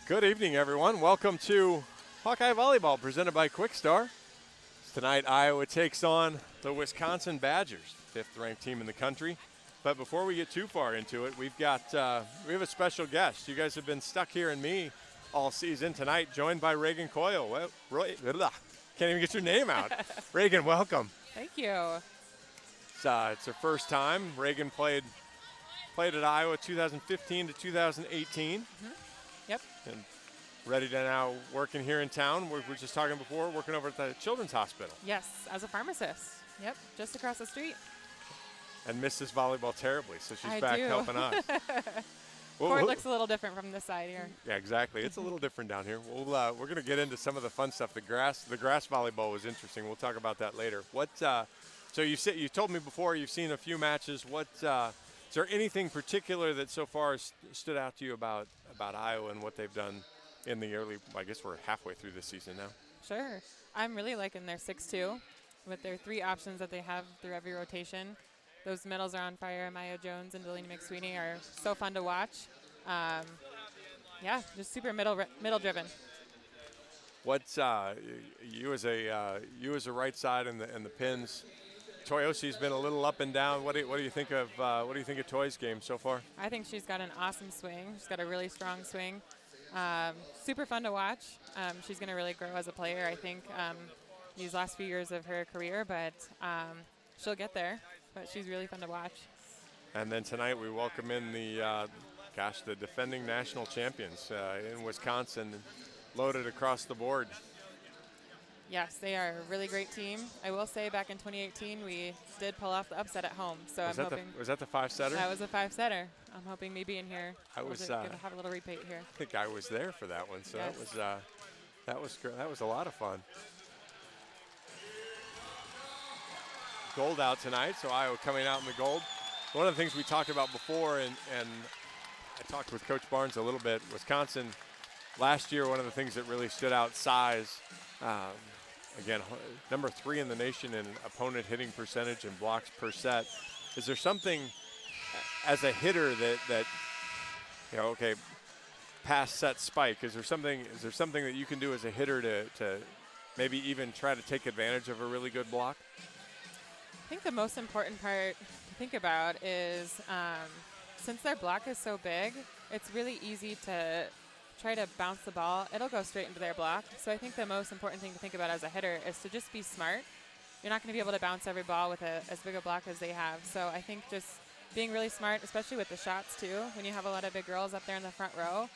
Good evening, everyone. Welcome to Hawkeye Volleyball, presented by Quickstar. Tonight, Iowa takes on the Wisconsin Badgers, fifth-ranked team in the country. But before we get too far into it, we have a special guest. You guys have been stuck hearing me all season. Tonight, joined by Reagan Coyle. Can't even get your name out. Reagan, welcome. Thank you. It's her first time. Reagan played at Iowa 2015 to 2018. Yep. And ready to now working here in town. We were just talking before, working over at the Children's Hospital. Yes, as a pharmacist. Yep, just across the street. And misses volleyball terribly, so she's I back do. helping us. Court looks a little different from this side here. Yeah, exactly. It's a little different down here. We're going to get into some of the fun stuff. The grass volleyball was interesting. We'll talk about that later. So you told me before you've seen a few matches. Is there anything particular that so far stood out to you about Iowa and what they've done in the early, I guess we're halfway through this season now? Sure. I'm really liking their 6-2 with their three options that they have through every rotation. Those middles are on fire. Maya Jones and Delaney McSweeney are so fun to watch. Yeah, just super middle driven. What's you as a right side and the pins? Toyoshi's been a little up and down. What do you think of Toy's game so far? I think she's got an awesome swing. She's got a really strong swing. Super fun to watch. She's going to really grow as a player, I think, these last few years of her career, but she'll get there. But she's really fun to watch. And then tonight we welcome in the defending national champions in Wisconsin, loaded across the board. Yes, they are a really great team. I will say back in 2018 we did pull off the upset at home. So was that the 5-setter? That was a 5-setter. I'm hoping maybe in here have a little repeat here. I think I was there for that one, so yes. that was a lot of fun. Gold out tonight, so Iowa coming out in the gold. One of the things we talked about before, and I talked with Coach Barnes a little bit, Wisconsin last year, one of the things that really stood out, size. Again, number 3 in the nation in opponent hitting percentage and blocks per set. Is there something as a hitter that pass set spike? Is there something that you can do as a hitter to maybe even try to take advantage of a really good block? I think the most important part to think about is since their block is so big, it's really easy to try to bounce the ball. It'll go straight into their block. So I think the most important thing to think about as a hitter is to just be smart. You're not going to be able to bounce every ball with as big a block as they have. So I think just being really smart, especially with the shots too, when you have a lot of big girls up there in the front row,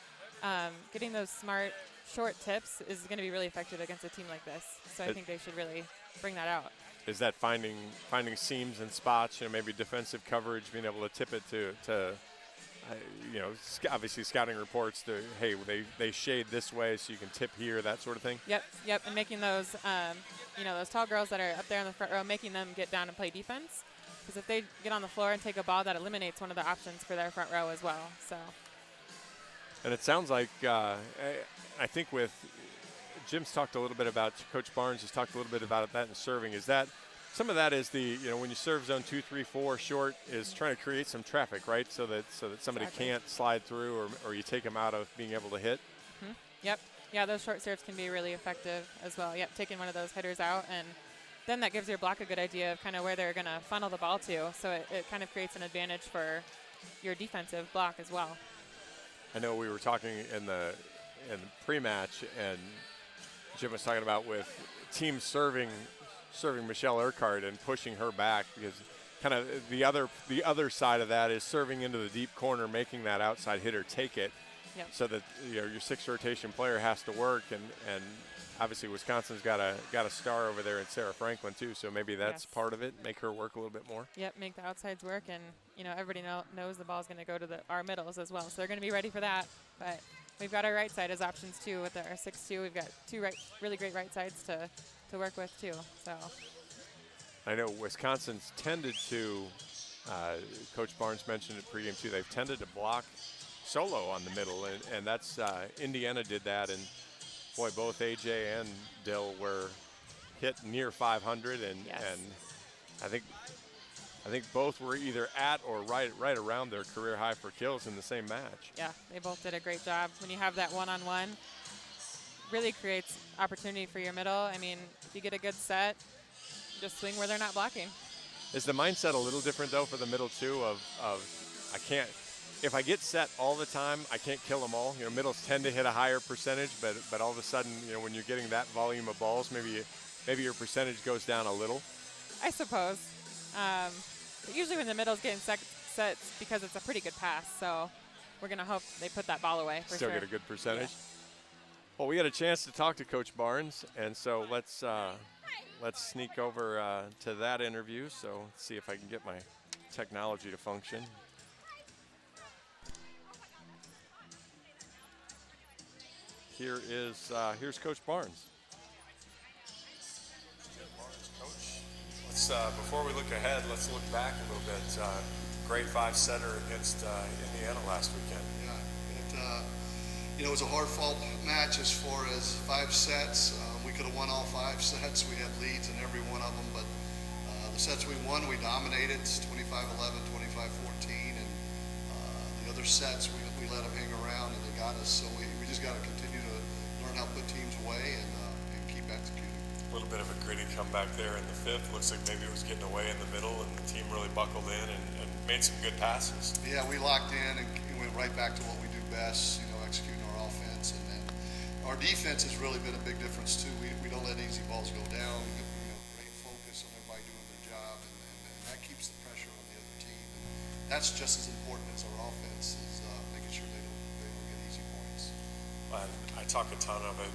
getting those smart, short tips is going to be really effective against a team like this. So I think they should really bring that out. Is that finding seams and spots, maybe defensive coverage, being able to tip it to obviously scouting reports to, hey, they shade this way so you can tip here, that sort of thing? Yep, and making those, those tall girls that are up there in the front row, making them get down and play defense. Because if they get on the floor and take a ball, that eliminates one of the options for their front row as well. So. And it sounds like, I think with Jim's talked a little bit about, Coach Barnes has talked a little bit about that in serving. Is that some of that is when you serve zone 2, 3, 4 short is trying to create some traffic, right? So that somebody can't slide through or you take them out of being able to hit. Mm-hmm. Yep. Yeah, those short serves can be really effective as well. Yep, taking one of those hitters out, and then that gives your block a good idea of kind of where they're going to funnel the ball to. So it kind of creates an advantage for your defensive block as well. I know we were talking in the pre-match, and Jim was talking about with teams serving Michelle Urquhart and pushing her back, because kind of the other side of that is serving into the deep corner, making that outside hitter take it. Yep. So that your 6th rotation player has to work, and obviously Wisconsin's got a star over there in Sarah Franklin too, so maybe that's part of it, make her work a little bit more. Yep, make the outsides work, and everybody knows the ball's going to go to our middles as well, so they're going to be ready for that. But we've got our right side as options too with our 6-2. We've got 2 really great right sides to work with too. So I know Wisconsin's tended to, Coach Barnes mentioned it pregame too, they've tended to block solo on the middle, and that's Indiana did that, and boy, both AJ and Dill were hit near 500, and I think I think both were either at or right around their career high for kills in the same match. Yeah, they both did a great job. When you have that one-on-one, really creates opportunity for your middle. I mean, if you get a good set, just swing where they're not blocking. Is the mindset a little different though for the middle too? I can't. If I get set all the time, I can't kill them all. You know, middles tend to hit a higher percentage, but all of a sudden, you know, when you're getting that volume of balls, maybe your percentage goes down a little. I suppose. But usually when the middle's getting sets because it's a pretty good pass, so we're going to hope they put that ball away for Still sure. get a good percentage. Yeah. Well, we had a chance to talk to Coach Barnes, and so let's sneak over to that interview. So let's see if I can get my technology to function. Here's Coach Barnes. Coach, let's before we look ahead, let's look back a little bit. Grade 5 setter against Indiana last weekend. Yeah, it was a hard-fought match as far as 5 sets. We could have won all 5 sets. We had leads in every one of them, but the sets we won, we dominated. It's 25-11, 25-14, and the other sets we let them hang around and they got us. So we just got to continue to learn how to put teams away and keep executing. A little bit of a gritty comeback there in the 5th. Looks like maybe it was getting away in the middle, and the team really buckled in and made some good passes. Yeah, we locked in and went right back to what we do best, executing our offense. And then our defense has really been a big difference too. We don't let easy balls go down. We get, great focus on everybody doing their job, and that keeps the pressure on the other team. And that's just as important as our offense is making sure they don't get easy points. I talk a ton of it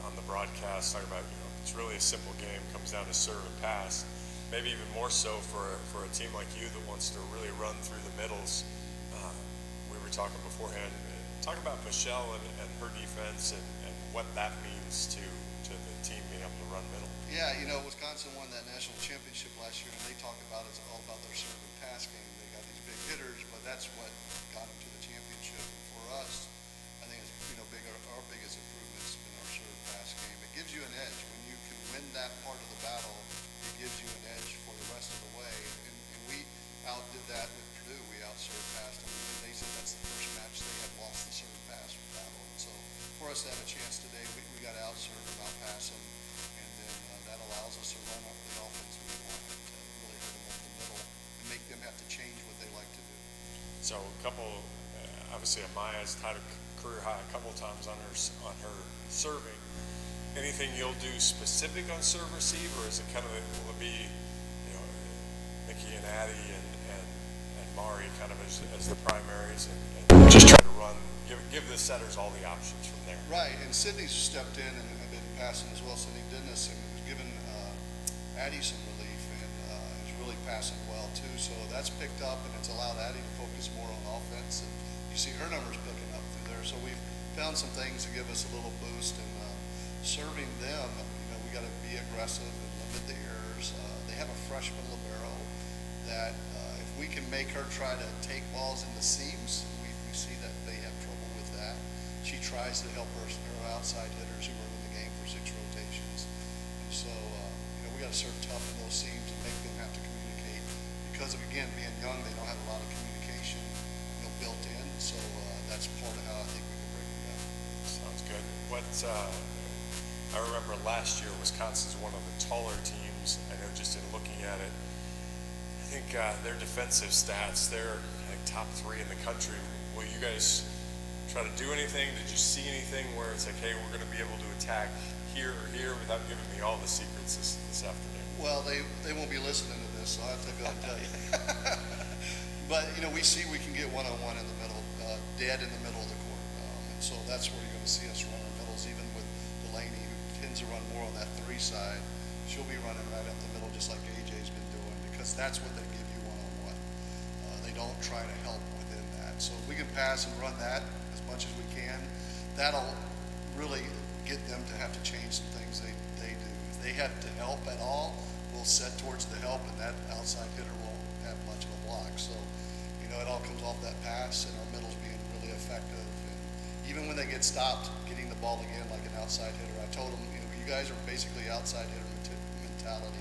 on the broadcast, talk about, it's really a simple game, comes down to serve and pass. Maybe even more so for a team like you that wants to really run through the middles. We were talking beforehand. Talk about Michelle and her defense and what that means to the team being able to run middle. Yeah, Wisconsin won that national championship last year, and they talk about it's all about their serve and pass game. They got these big hitters, but that's what got them to the championship. And for us, I think it's our biggest improvement's been our serve and pass game. It gives you an edge when you can win that part of the battle. It gives you an edge for the rest of the way, and we outdid that with Purdue. We out-serve passed them. They said that's the first match they had lost the serve pass battle, and so for us to have a chance today, we got to out-serve them, out-pass them, and then that allows us to run up the offense we want and to really hurt them up the middle and make them have to change what they like to do. So a couple, obviously Amaya's had a career high a couple times on her serving. Anything you'll do specific on serve receive, or is it kind of will it be, Mickey and Addie and Mari kind of as the primaries and just try to run, give the setters all the options from there. Right, and Sydney's stepped in and been passing as well. Sydney Dennis and has given Addie some relief and is really passing well too. So that's picked up and it's allowed Addie to focus more on offense. And you see her numbers picking up through there. So we've found some things to give us a little boost. And serving them, we got to be aggressive and limit the errors. They have a freshman libero that if we can make her try to take balls in the seams, we see that they have trouble with that. She tries to help her outside hitters who are in the game for 6 rotations. And so, we got to serve tough in those seams and make them have to communicate. Because of, again, being young, they don't have a lot of communication built in. So that's part of how I think we can break it down. Sounds good. I remember last year, Wisconsin's one of the taller teams. I know just in looking at it, I think their defensive stats, they're top 3 in the country. Will you guys try to do anything? Did you see anything where it's like, hey, we're going to be able to attack here or here without giving me all the secrets this afternoon? Well, they won't be listening to this, so I have to go and tell you. But, we see we can get one-on-one in the middle, dead in the middle of the court. And so that's where you're going to see us run our middles, even with Delaney, who tends to run more on that 3 side. She'll be running right up the middle just like AJ's been doing, because that's what they give you one-on-one. They don't try to help within that. So if we can pass and run that as much as we can, that'll really get them to have to change some things they do. If they have to help at all, we'll set towards the help, and that outside hitter won't have much of a block. So, it all comes off that pass and our middles being really effective. And even when they get stopped, getting the ball again like an outside hitter. I told them, you guys are basically outside hitter mentality.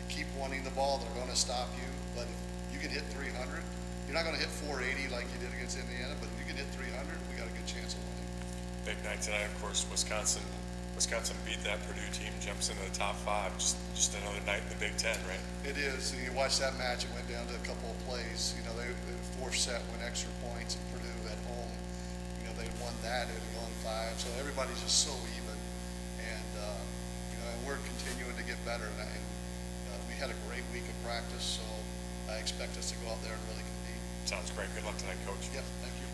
Keep wanting the ball. They're going to stop you. But if you you can hit 300. You're not going to hit 480 like you did against Indiana, but if you can hit 300, we got a good chance of winning. Big night tonight, of course. Wisconsin beat that Purdue team, jumps into the top 5. Just another night in the Big Ten, right? It is. And you watch that match, it went down to a couple of plays. You know, the fourth set went extra points, and Purdue at home, you know, they won that at 1-5. So everybody's just so even. And, you know, and we're continuing to get better. And we had a great week of practice, so I expect us to go out there and really compete. Sounds great. Good luck tonight, Coach. Yep, thank you.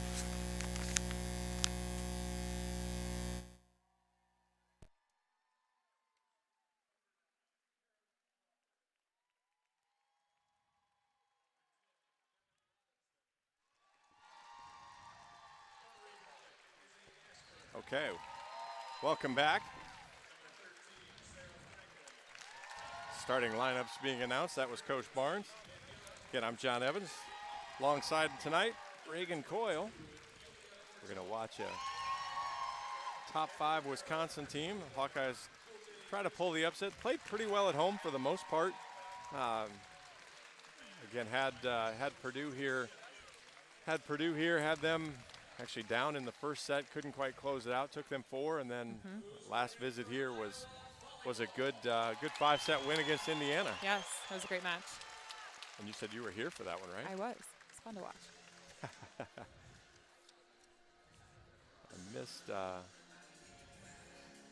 Okay, welcome back. Starting lineups being announced. That was Coach Barnes. Again, I'm John Evans. Alongside tonight, Reagan Coyle. We're going to watch a top 5 Wisconsin team. Hawkeyes try to pull the upset. Played pretty well at home for the most part. Again, had Purdue here. Had them actually down in the first set, couldn't quite close it out, took them 4, and then last visit here was a good 5-set win against Indiana. Yes, that was a great match. And you said you were here for that one, right? I was. It's fun to watch.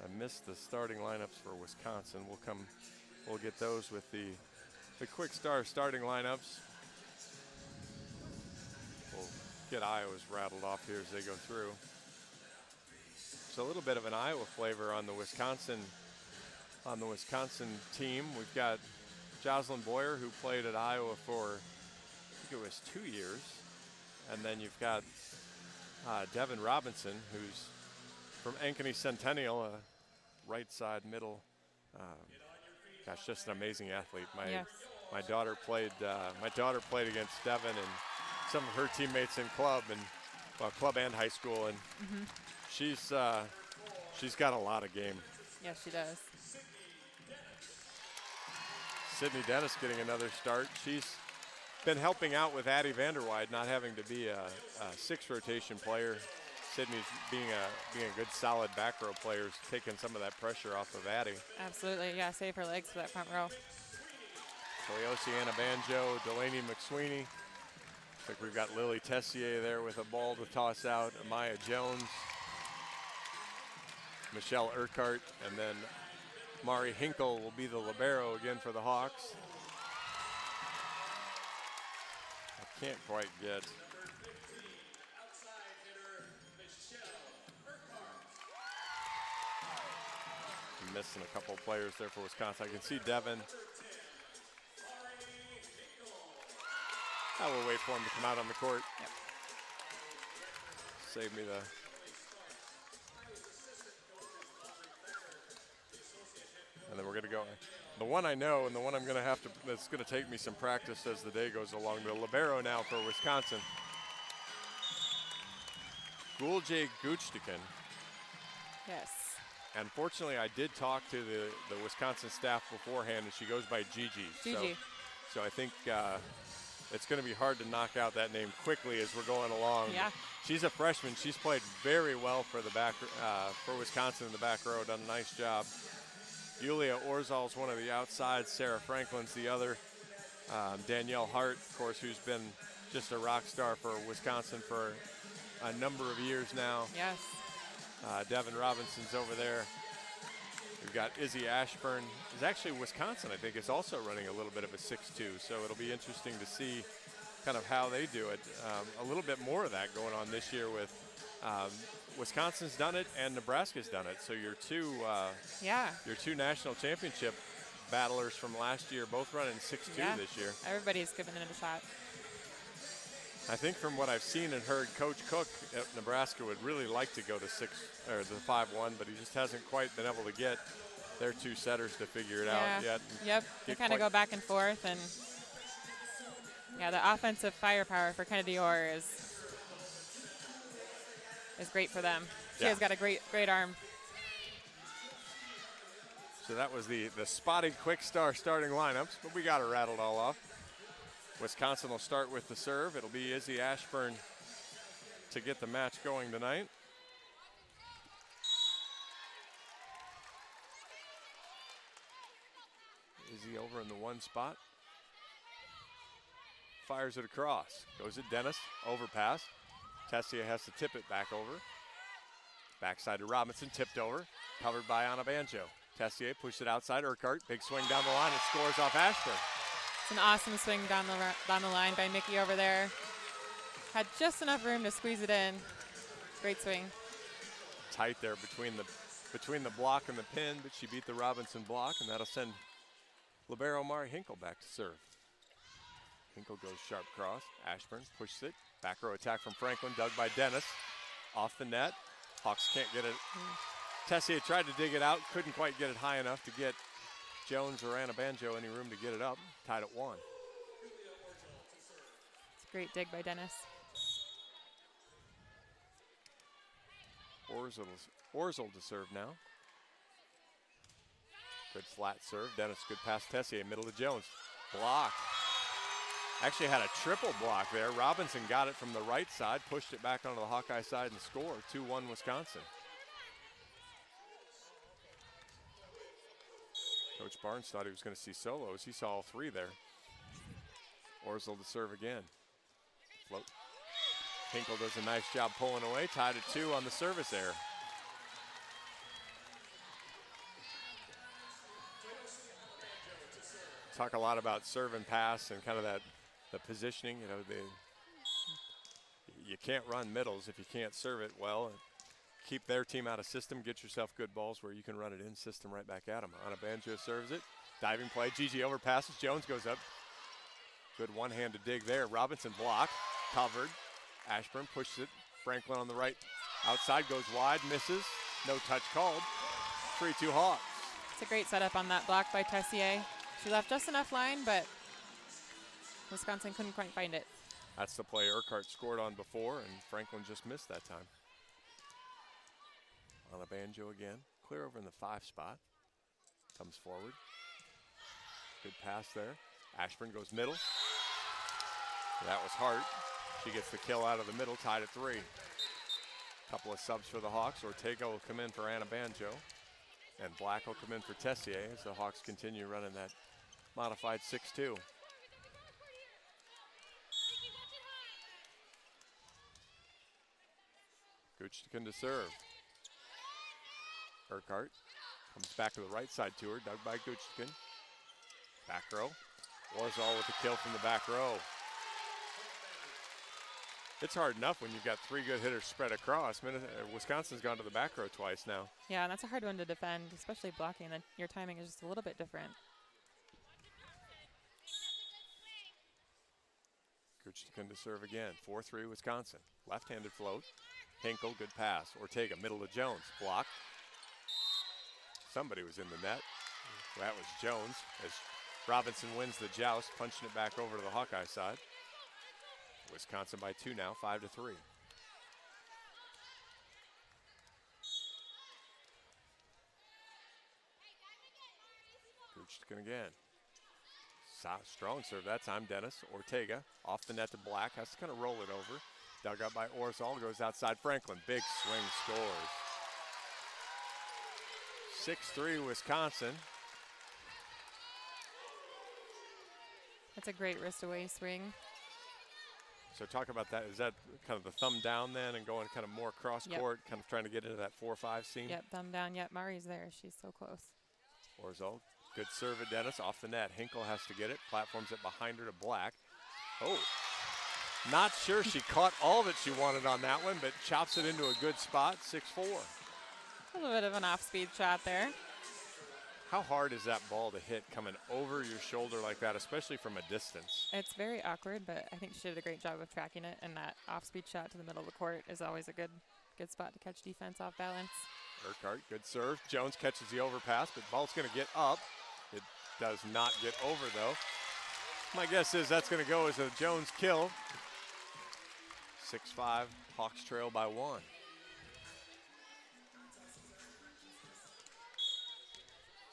I missed the starting lineups for Wisconsin. We'll get those with the quick starting lineups. We'll get Iowa's rattled off here as they go through. So a little bit of an Iowa flavor on the Wisconsin team. We've got Jocelyn Boyer, who played at Iowa for, I think it was 2 years. And then you've got Devin Robinson, who's from Ankeny Centennial, right side middle. Gosh, just an amazing athlete. My daughter played against Devin and some of her teammates in club and high school, and she's got a lot of game. Yes, she does. Sydney Dennis getting another start. She's been helping out with Addie Vanderweide, not having to be a 6 rotation player. Sydney's being a good solid back row player, taking some of that pressure off of Addie. Absolutely, yeah, save her legs for that front row. Oceana Banjo, Delaney McSweeney. Looks like we've got Lily Tessier there with a ball to toss out. Amaya Jones, Michelle Urquhart, and then Mari Hinkle will be the libero again for the Hawks. I can't quite get. I'm missing a couple of players there for Wisconsin. I can see Devin. I will wait for him to come out on the court. Yep. Save me the. And then we're going to go. The one I know and the one I'm going to have to, that's going to take me some practice as the day goes along. The libero now for Wisconsin. Gulje Guchtikin. Yes. And fortunately, I did talk to the Wisconsin staff beforehand, and she goes by Gigi. Gigi. So I think it's going to be hard to knock out that name quickly as we're going along. Yeah. She's a freshman. She's played very well for for Wisconsin in the back row. Done a nice job. Yulia Orzal's one of the outsides. Sarah Franklin's the other. Danielle Hart, of course, who's been just a rock star for Wisconsin for a number of years now. Yes. Devin Robinson's over there. We've got Izzy Ashburn. Is actually Wisconsin, I think, is also running a little bit of a 6-2. So it'll be interesting to see kind of how they do it. A little bit more of that going on this year with Wisconsin's done it and Nebraska's done it. So your two national championship battlers from last year both running 6-2 this year. Everybody's giving it a shot. I think from what I've seen and heard, Coach Cook at Nebraska would really like to go to the 5-1, but he just hasn't quite been able to get their two setters to figure it out yet. Yep, they kind of go back and forth, and the offensive firepower for Kennedy Orr is great for them. She has got a great arm. So that was the spotty quick starting lineups, but we got to rattle it all off. Wisconsin will start with the serve. It'll be Izzy Ashburn to get the match going tonight. Izzy over in the one spot. Fires it across. Goes at Dennis. Overpass. Tessier has to tip it back over. Backside to Robinson. Tipped over. Covered by Anna Banjo. Tessier pushed it outside. Urquhart. Big swing down the line and scores off Ashburn. It's an awesome swing down the line by Mickey over there. Had just enough room to squeeze it in. Great swing. Tight there between the block and the pin, but she beat the Robinson block, and that'll send libero Mari Hinkle back to serve. Hinkle goes sharp cross. Ashburn pushes it. Back row attack from Franklin, dug by Dennis. Off the net. Hawks can't get it. Tessier tried to dig it out, couldn't quite get it high enough to get Jones or Anna Banjo any room to get it up. Tied at 1. It's a great dig by Dennis. Orzel to serve now. Good flat serve. Dennis, good pass. Tessier, middle to Jones. Block. Actually had a triple block there. Robinson got it from the right side, pushed it back onto the Hawkeye side and scored. 2-1 Wisconsin. Coach Barnes thought he was going to see solos. He saw all 3 there. Orzel to serve again. Float. Hinkle does a nice job pulling away. Tied at 2 on the service error. Talk a lot about serve and pass and kind of the positioning. You know, you can't run middles if you can't serve it well. And keep their team out of system. Get yourself good balls where you can run it in system right back at them. Anna Banjo serves it. Diving play. Gigi overpasses. Jones goes up. Good one-handed dig there. Robinson block. Covered. Ashburn pushes it. Franklin on the right. Outside goes wide. Misses. No touch called. 3-2 Hawks. It's a great setup on that block by Tessier. She left just enough line, but Wisconsin couldn't quite find it. That's the play Urquhart scored on before, and Franklin just missed that time. Anna Banjo again. Clear over in the 5 spot. Comes forward. Good pass there. Ashburn goes middle. That was Hart. She gets the kill out of the middle, tied at 3. Couple of subs for the Hawks. Ortega will come in for Anna Banjo. And Black will come in for Tessier as the Hawks continue running that modified 6-2. Guchtikin to serve. Urquhart comes back to the right side to her, dug by Guchtikin. Back row. Warzall with the kill from the back row. It's hard enough when you've got 3 good hitters spread across. Wisconsin's gone to the back row twice now. Yeah, and that's a hard one to defend, especially blocking. Then your timing is just a little bit different. Guchtikin to serve again. 4-3 Wisconsin. Left-handed float. Hinkle, good pass. Ortega, middle to Jones. Block. Somebody was in the net. That was Jones as Robinson wins the joust, punching it back over to the Hawkeye side. Wisconsin by 2 now, 5-3. Guchtikin again. Strong serve that time, Dennis. Ortega off the net to Black, has to kind of roll it over. Dug up by Orzal, goes outside Franklin. Big swing, scores. 6-3 Wisconsin. That's a great wrist away swing. So talk about that. Is that kind of the thumb down then and going kind of more cross court, kind of trying to get into that 4-5 seam? Yep, thumb down. Yep, Mari's there. She's so close. Orzal, good serve at Dennis, off the net. Hinkle has to get it, platforms it behind her to Black. Oh, not sure she caught all that she wanted on that one, but chops it into a good spot, 6-4. A little bit of an off-speed shot there. How hard is that ball to hit coming over your shoulder like that, especially from a distance? It's very awkward, but I think she did a great job of tracking it, and that off-speed shot to the middle of the court is always a good spot to catch defense off balance. Urquhart, good serve. Jones catches the overpass, but ball's going to get up. It does not get over, though. My guess is that's going to go as a Jones kill. 6-5, Hawks trail by 1.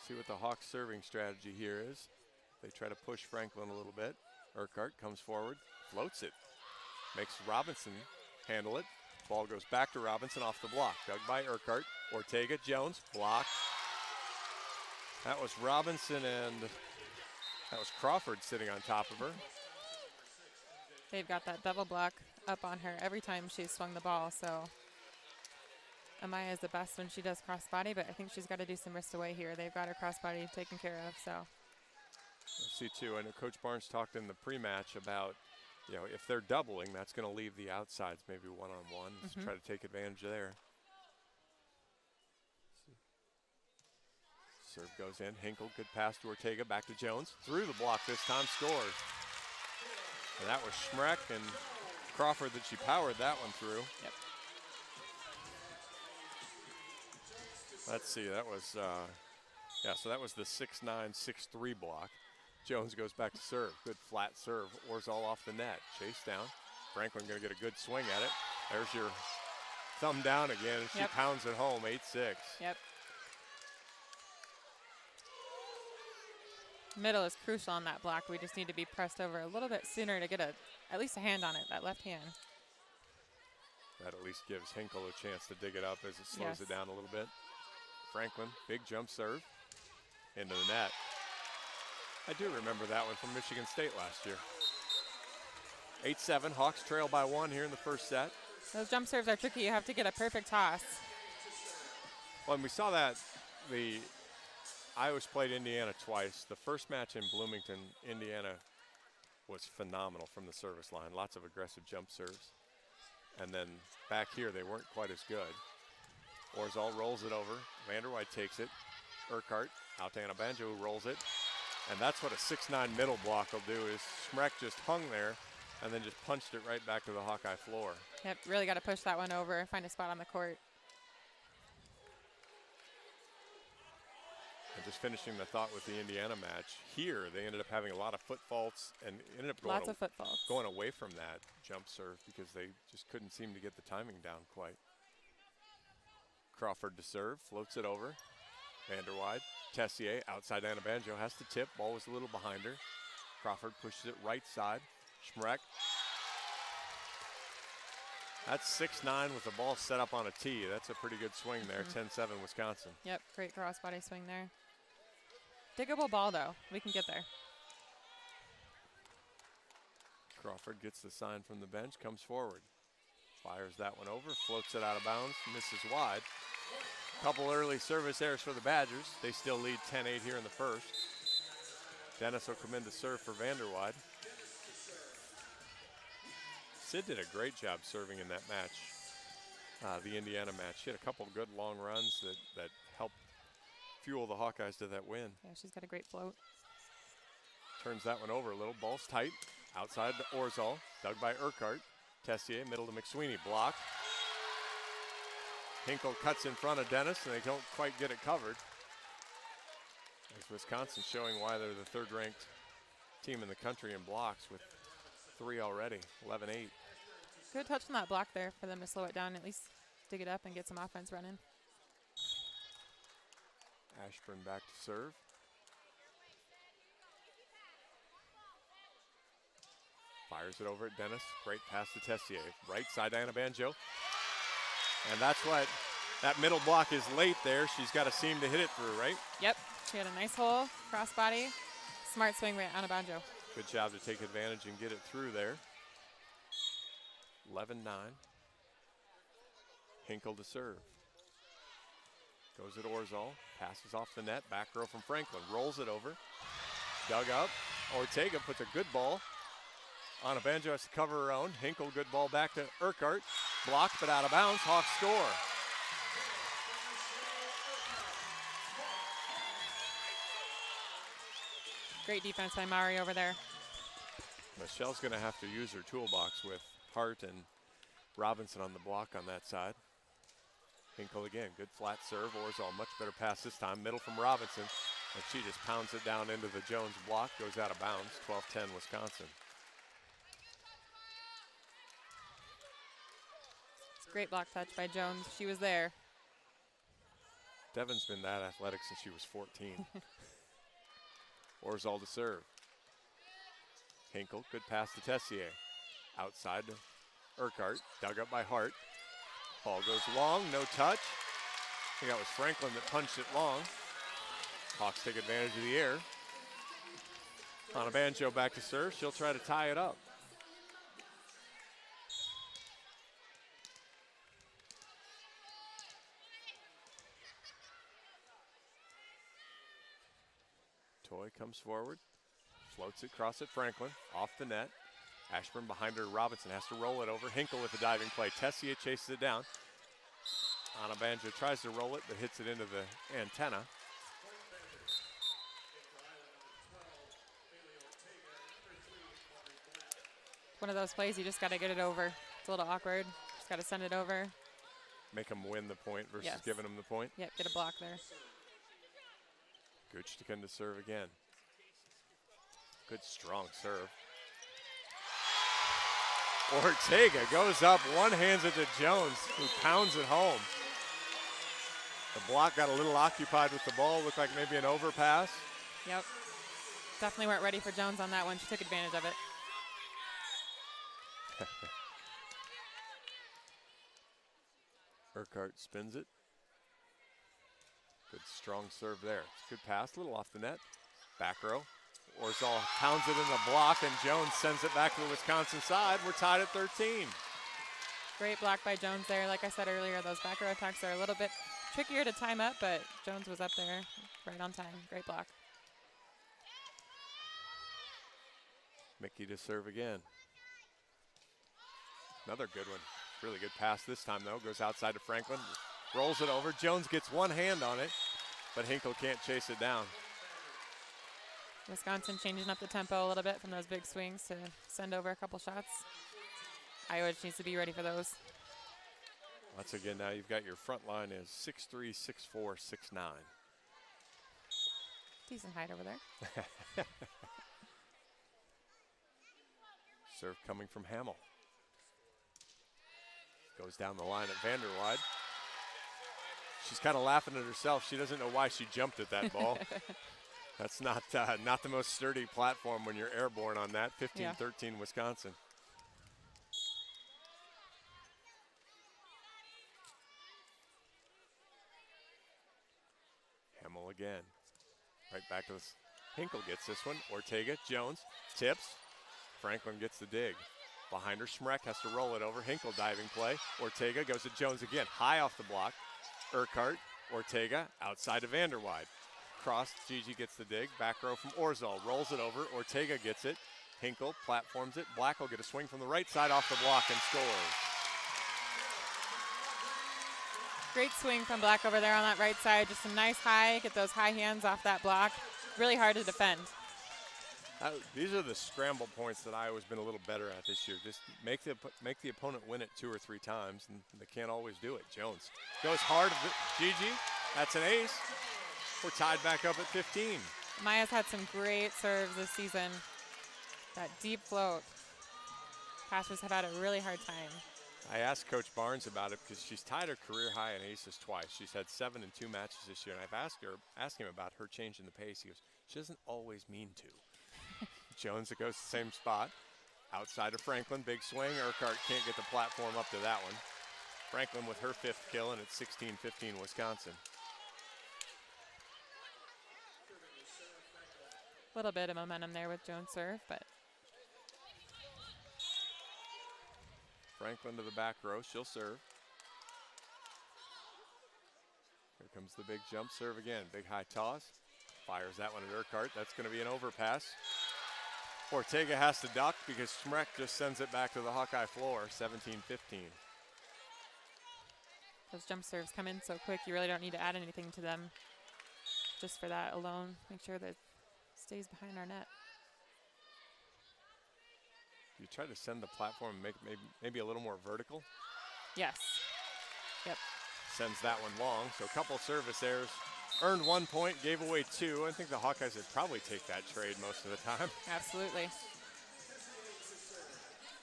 See what the Hawks serving strategy here is. They try to push Franklin a little bit. Urquhart comes forward, floats it, makes Robinson handle it. Ball goes back to Robinson off the block. Dug by Urquhart. Ortega, Jones, blocked. That was Robinson and that was Crawford sitting on top of her. They've got that double block up on her every time she's swung the ball, so Amaya is the best when she does crossbody, but I think she's got to do some wrist away here. They've got her crossbody taken care of, so. Let's see, too. I know Coach Barnes talked in the pre-match about, you know, if they're doubling, that's going to leave the outsides maybe one-on-one. Just try to take advantage there. Serve goes in. Hinkle, good pass to Ortega. Back to Jones. Through the block this time, scores. And that was Schmreck and Crawford that she powered that one through. Yep. Let's see, that was, yeah, so that was the 6'9", 6'3" block. Jones goes back to serve. Good flat serve. Orzal off the net. Chase down. Franklin going to get a good swing at it. There's your thumb down again. She pounds it home, 8-6. Yep. Middle is crucial on that block. We just need to be pressed over a little bit sooner to get at least a hand on it, that left hand. That at least gives Hinkle a chance to dig it up as it slows it down a little bit. Franklin, big jump serve into the net. I do remember that one from Michigan State last year. 8-7, Hawks trail by 1 here in the first set. Those jump serves are tricky. You have to get a perfect toss. Well, and we saw that Iowa's played Indiana twice. The first match in Bloomington, Indiana was phenomenal from the service line. Lots of aggressive jump serves. And then back here, they weren't quite as good. Orzal rolls it over. Vanderwide takes it. Urquhart out to Anabanjo, who rolls it. And that's what a 6'9" middle block will do is Schmreck just hung there and then just punched it right back to the Hawkeye floor. Yep, really got to push that one over, find a spot on the court. And just finishing the thought with the Indiana match, here they ended up having a lot of foot faults and ended up Lots of foot faults. going away from that jump serve because they just couldn't seem to get the timing down quite. Crawford to serve, floats it over. Vanderwide, Tessier outside Anabanjo has to tip. Ball was a little behind her. Crawford pushes it right side. Schmreck. That's 6'9" with the ball set up on a tee. That's a pretty good swing there. 10-7 Wisconsin. Yep, great crossbody swing there. Diggable ball though. We can get there. Crawford gets the sign from the bench, comes forward. Fires that one over, floats it out of bounds, misses wide. Couple early service errors for the Badgers. They still lead 10-8 here in the first. Dennis will come in to serve for Vanderwide. Sid did a great job serving in that match, the Indiana match. She had a couple good long runs that helped fuel the Hawkeyes to that win. Yeah, she's got a great float. Turns that one over a little. Ball's tight. Outside to Orzal. Dug by Urquhart. Tessier, middle to McSweeney. Blocked. Hinkle cuts in front of Dennis, and they don't quite get it covered. As Wisconsin showing why they're the third-ranked team in the country in blocks with 3 already, 11-8. Good touch on that block there for them to slow it down, at least dig it up and get some offense running. Ashburn back to serve. Fires it over at Dennis. Great pass to Tessier. Right side to Anabanjo. And that's what, that middle block is late there. She's got a seam to hit it through, right? Yep, she had a nice hole, crossbody. Smart swing by Anabanjo. Good job to take advantage and get it through there. 11-9. Hinkle to serve. Goes at Orzal, passes off the net, back row from Franklin, rolls it over. Dug up, Ortega puts a good ball. Anabanjo has to cover her own. Hinkle, good ball back to Urquhart. Blocked but out of bounds, Hawks score. Great defense by Mari over there. Michelle's going to have to use her toolbox with Hart and Robinson on the block on that side. Hinkle again, good flat serve. Orzal, much better pass this time. Middle from Robinson. And she just pounds it down into the Jones block, goes out of bounds. 12-10 Wisconsin. It's a great block touch by Jones. She was there. Devon's been that athletic since she was 14. Orzal to serve. Hinkle, good pass to Tessier. Outside to Urquhart, dug up by Hart. Ball goes long, no touch. I think that was Franklin that punched it long. Hawks take advantage of the air. Banjo back to serve. She'll try to tie it up. Toy comes forward, floats it across at Franklin, off the net. Ashburn behind her, Robinson has to roll it over. Hinkle with a diving play. Tessier chases it down. Banjo tries to roll it, but hits it into the antenna. One of those plays, you just got to get it over. It's a little awkward. Just got to send it over. Make them win the point versus giving them the point. Yep, get a block there. Gooch to come to serve again. Good strong serve. Ortega goes up, one hands it to Jones, who pounds it home. The block got a little occupied with the ball, looked like maybe an overpass. Yep. Definitely weren't ready for Jones on that one. She took advantage of it. Urquhart spins it. Good strong serve there. Good pass, a little off the net. Back row. Orzal pounds it in the block, and Jones sends it back to the Wisconsin side. We're tied at 13. Great block by Jones there. Like I said earlier, those back row attacks are a little bit trickier to time up, but Jones was up there right on time. Great block. Mickey to serve again. Another good one. Really good pass this time, though. Goes outside to Franklin. Rolls it over. Jones gets one hand on it, but Hinkle can't chase it down. Wisconsin changing up the tempo a little bit from those big swings to send over a couple shots. Iowa just needs to be ready for those. Once again, now you've got your front line is 6'3", 6'4", 6'9". Decent height over there. Serve coming from Hamill. Goes down the line at Vanderwide. She's kind of laughing at herself. She doesn't know why she jumped at that ball. That's not the most sturdy platform when you're airborne on that. 15-13 Wisconsin. Hamill again. Right back to this. Hinkle gets this one. Ortega, Jones, tips. Franklin gets the dig. Behind her, Schmreck has to roll it over. Hinkle diving play. Ortega goes to Jones again. High off the block. Urquhart, Ortega, outside to Vanderwide. Cross, Gigi gets the dig. Back row from Orzal. Rolls it over. Ortega gets it. Hinkle platforms it. Black will get a swing from the right side off the block and scores. Great swing from Black over there on that right side. Just a nice high. Get those high hands off that block. Really hard to defend. These are the scramble points that Iowa's been a little better at this year. Just make the opponent win it 2 or 3 times, and they can't always do it. Jones goes hard. Gigi, that's an ace. We're tied back up at 15. Maya's had some great serves this season. That deep float. Passers have had a really hard time. I asked Coach Barnes about it because she's tied her career high in aces twice. She's had 7 in 2 matches this year, and I've asked him about her changing the pace. He goes, she doesn't always mean to. Jones, it goes to the same spot. Outside of Franklin, big swing. Urquhart can't get the platform up to that one. Franklin with her 5th kill, and it's 16-15 Wisconsin. A little bit of momentum there with Jones' serve, but. Franklin to the back row, she'll serve. Here comes the big jump serve again. Big high toss. Fires that one at Urquhart. That's going to be an overpass. Ortega has to duck because Schmreck just sends it back to the Hawkeye floor, 17-15. Those jump serves come in so quick, you really don't need to add anything to them. Just for that alone, make sure that it stays behind our net. You try to send the platform and make it maybe a little more vertical. Yes. Yep. Sends that one long, so a couple service errors. Earned 1 point, gave away 2. I think the Hawkeyes would probably take that trade most of the time. Absolutely.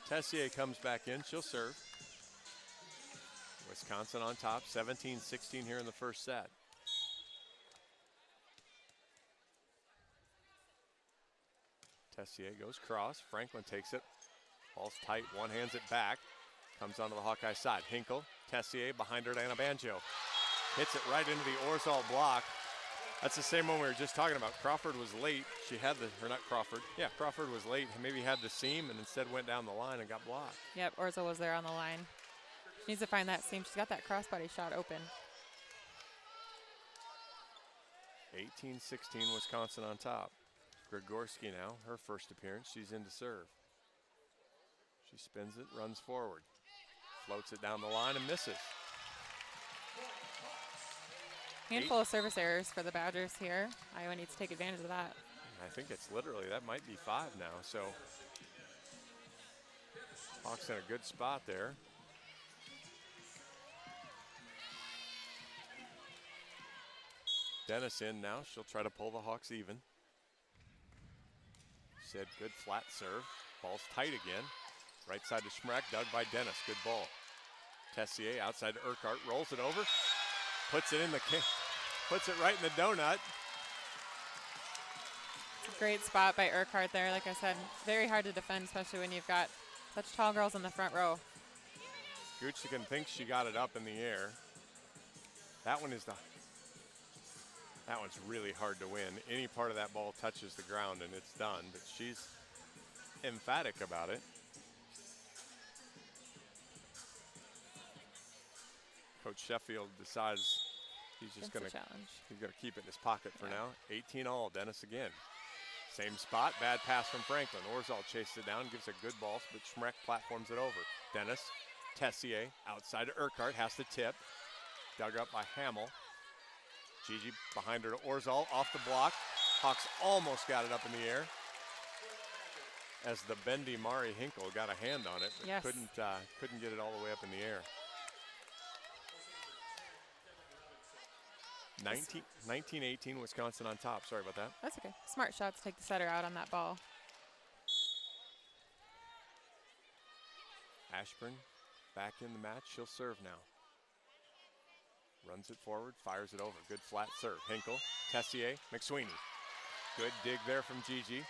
Tessier comes back in, she'll serve. Wisconsin on top, 17-16 here in the first set. Tessier goes cross. Franklin takes it. Ball's tight, one hands it back. Comes onto the Hawkeye side. Hinkle, Tessier behind her to Anna Banjo. Hits it right into the Orzal block. That's the same one we were just talking about. Crawford was late. She had the, or not Crawford. Yeah, Crawford was late. Maybe had the seam and instead went down the line and got blocked. Yep, Orzal was there on the line. She needs to find that seam. She's got that crossbody shot open. 18-16, Wisconsin on top. Grigorski now, her first appearance. She's in to serve. She spins it, runs forward. Floats it down the line and misses. Handful of service errors for the Badgers here. Iowa needs to take advantage of that. I think it's literally, that might be 5 now. So Hawks in a good spot there. Dennis in now. She'll try to pull the Hawks even. Said good flat serve. Ball's tight again. Right side to Schmreck, dug by Dennis. Good ball. Tessier outside to Urquhart, rolls it over, puts it in the puts it right in the donut. It's a great spot by Urquhart there. Like I said, very hard to defend, especially when you've got such tall girls in the front row. Guchtikin thinks she got it up in the air. That one's really hard to win. Any part of that ball touches the ground and it's done, but she's emphatic about it. Coach Sheffield decides he's just going to keep it in his pocket for now. 18-all, Dennis again. Same spot, bad pass from Franklin. Orzal chases it down, gives a good ball, but Schmreck platforms it over. Dennis, Tessier, outside to Urquhart, has to tip. Dug up by Hamill. Gigi behind her to Orzal, off the block. Hawks almost got it up in the air as the bendy Mari Hinkle got a hand on it, but couldn't get it all the way up in the air. 19-18, Wisconsin on top. Sorry about that. That's okay. Smart shot to take the setter out on that ball. Ashburn back in the match. She'll serve now. Runs it forward, fires it over. Good flat serve. Hinkle, Tessier, McSweeney. Good dig there from Gigi.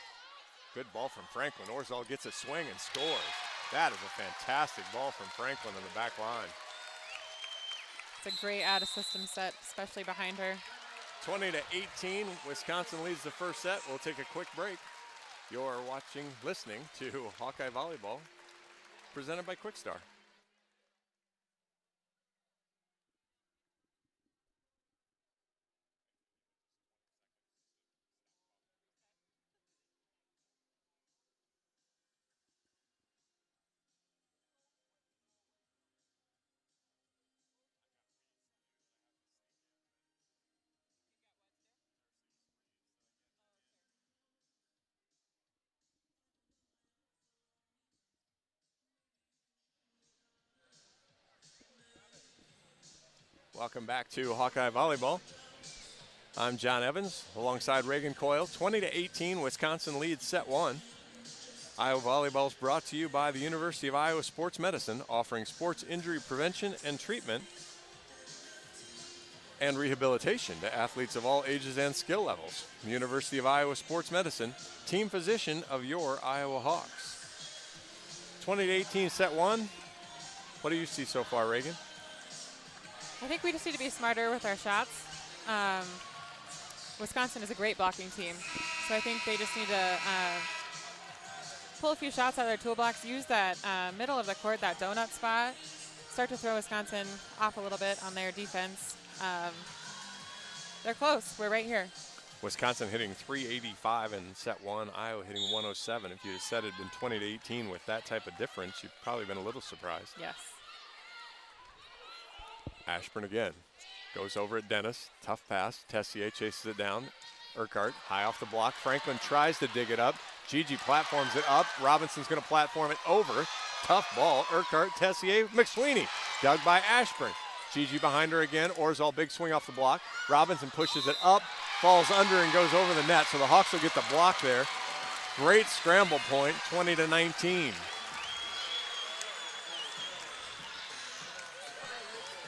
Good ball from Franklin. Orzal gets a swing and scores. That is a fantastic ball from Franklin in the back line. It's a great out-of-system set, especially behind her. 20-18, Wisconsin leads the first set. We'll take a quick break. You're listening to Hawkeye Volleyball, presented by Quickstar. Welcome back to Hawkeye Volleyball. I'm John Evans alongside Reagan Coyle. 20-18, Wisconsin leads set 1. Iowa Volleyball is brought to you by the University of Iowa Sports Medicine, offering sports injury prevention and treatment and rehabilitation to athletes of all ages and skill levels. The University of Iowa Sports Medicine, team physician of your Iowa Hawks. 20-18, set 1. What do you see so far, Reagan? I think we just need to be smarter with our shots. Wisconsin is a great blocking team, so I think they just need to pull a few shots out of their toolbox, use that middle of the court, that donut spot, start to throw Wisconsin off a little bit on their defense. They're close. We're right here. Wisconsin hitting 385 in set 1, Iowa hitting 107. If you had said it in 20-18 with that type of difference, you'd probably been a little surprised. Yes. Ashburn again. Goes over at Dennis. Tough pass. Tessier chases it down. Urquhart high off the block. Franklin tries to dig it up. Gigi platforms it up. Robinson's going to platform it over. Tough ball. Urquhart, Tessier, McSweeney. Dug by Ashburn. Gigi behind her again. Orzal big swing off the block. Robinson pushes it up. Falls under and goes over the net. So the Hawks will get the block there. Great scramble point. 20-19.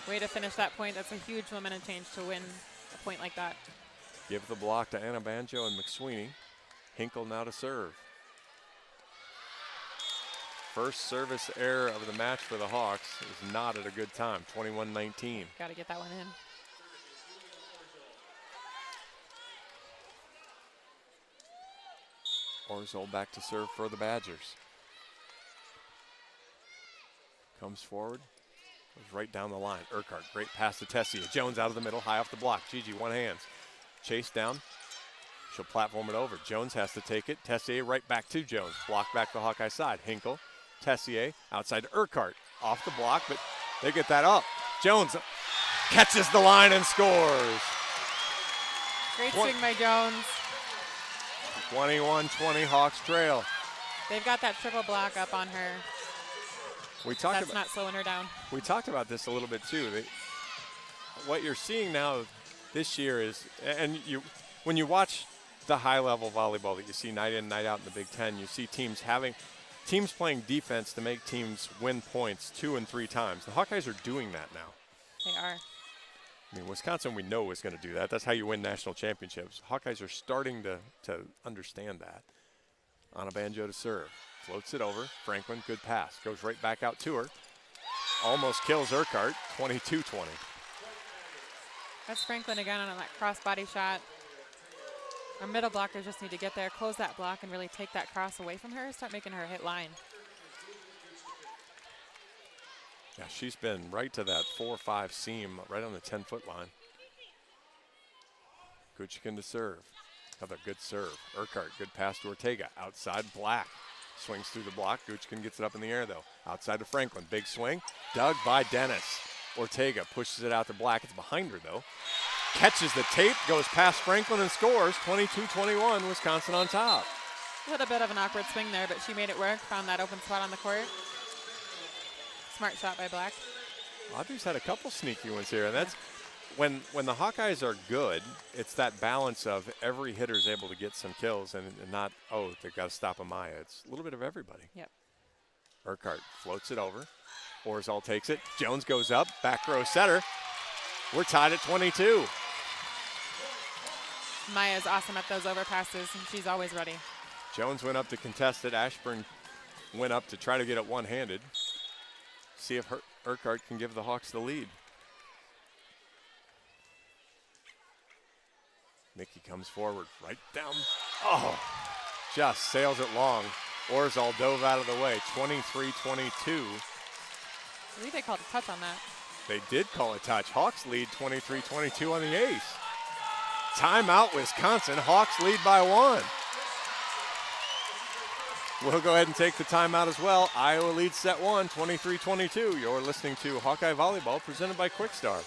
Way to finish that point. That's a huge momentum change to win a point like that. Give the block to Anna Banjo and McSweeney. Hinkle now to serve. First service error of the match for the Hawks is not at a good time, 21-19. Got to get that one in. Orzol back to serve for the Badgers. Comes forward, goes right down the line. Urquhart, great pass to Tessier. Jones out of the middle, high off the block. Gigi, one hands. Chase down. She'll platform it over. Jones has to take it. Tessier right back to Jones. Block back the Hawkeye side. Hinkle, Tessier, outside to Urquhart. Off the block, but they get that up. Jones catches the line and scores. Great swing by Jones. 21-20 Hawks trail. They've got that triple block up on her. That's not slowing her down. We talked about this a little bit too. What you're seeing now this year is, and when you watch the high-level volleyball that you see night in, night out in the Big Ten, you see teams playing defense to make teams win points 2 and 3 times. The Hawkeyes are doing that now. They are. I mean, Wisconsin we know is going to do that. That's how you win national championships. Hawkeyes are starting to understand that. On a banjo to serve. Floats it over. Franklin, good pass. Goes right back out to her. Almost kills Urquhart, 22-20. That's Franklin again on that cross-body shot. Our middle blockers just need to get there, close that block, and really take that cross away from her, start making her hit line. Yeah, she's been right to that 4-5 seam, right on the 10-foot line. Guchkin to serve. Another good serve. Urquhart, good pass to Ortega. Outside Black. Swings through the block. Guchkin gets it up in the air, though. Outside to Franklin. Big swing. Dug by Dennis. Ortega pushes it out to Black. It's behind her, though. Catches the tape, goes past Franklin and scores. 22-21, Wisconsin on top. A little bit of an awkward swing there, but she made it work. Found that open spot on the court. Smart shot by Black. Audrey's had a couple sneaky ones here, and that's when the Hawkeyes are good, it's that balance of every hitter's able to get some kills and not, oh, they've got to stop Amaya. It's a little bit of everybody. Yep. Urquhart floats it over. Orzol takes it. Jones goes up. Back row setter. We're tied at 22. Maya's awesome at those overpasses, and she's always ready. Jones went up to contest it. Ashburn went up to try to get it one-handed. See if Urquhart can give the Hawks the lead. Mickey comes forward, right down. Oh, just sails it long. Orzol dove out of the way, 23-22. I believe they called a touch on that. They did call a touch. Hawks lead 23-22 on the ace. Timeout, Wisconsin. Hawks lead by 1. We'll go ahead and take the timeout as well. Iowa leads set 1, 23-22. You're listening to Hawkeye Volleyball presented by Quickstar.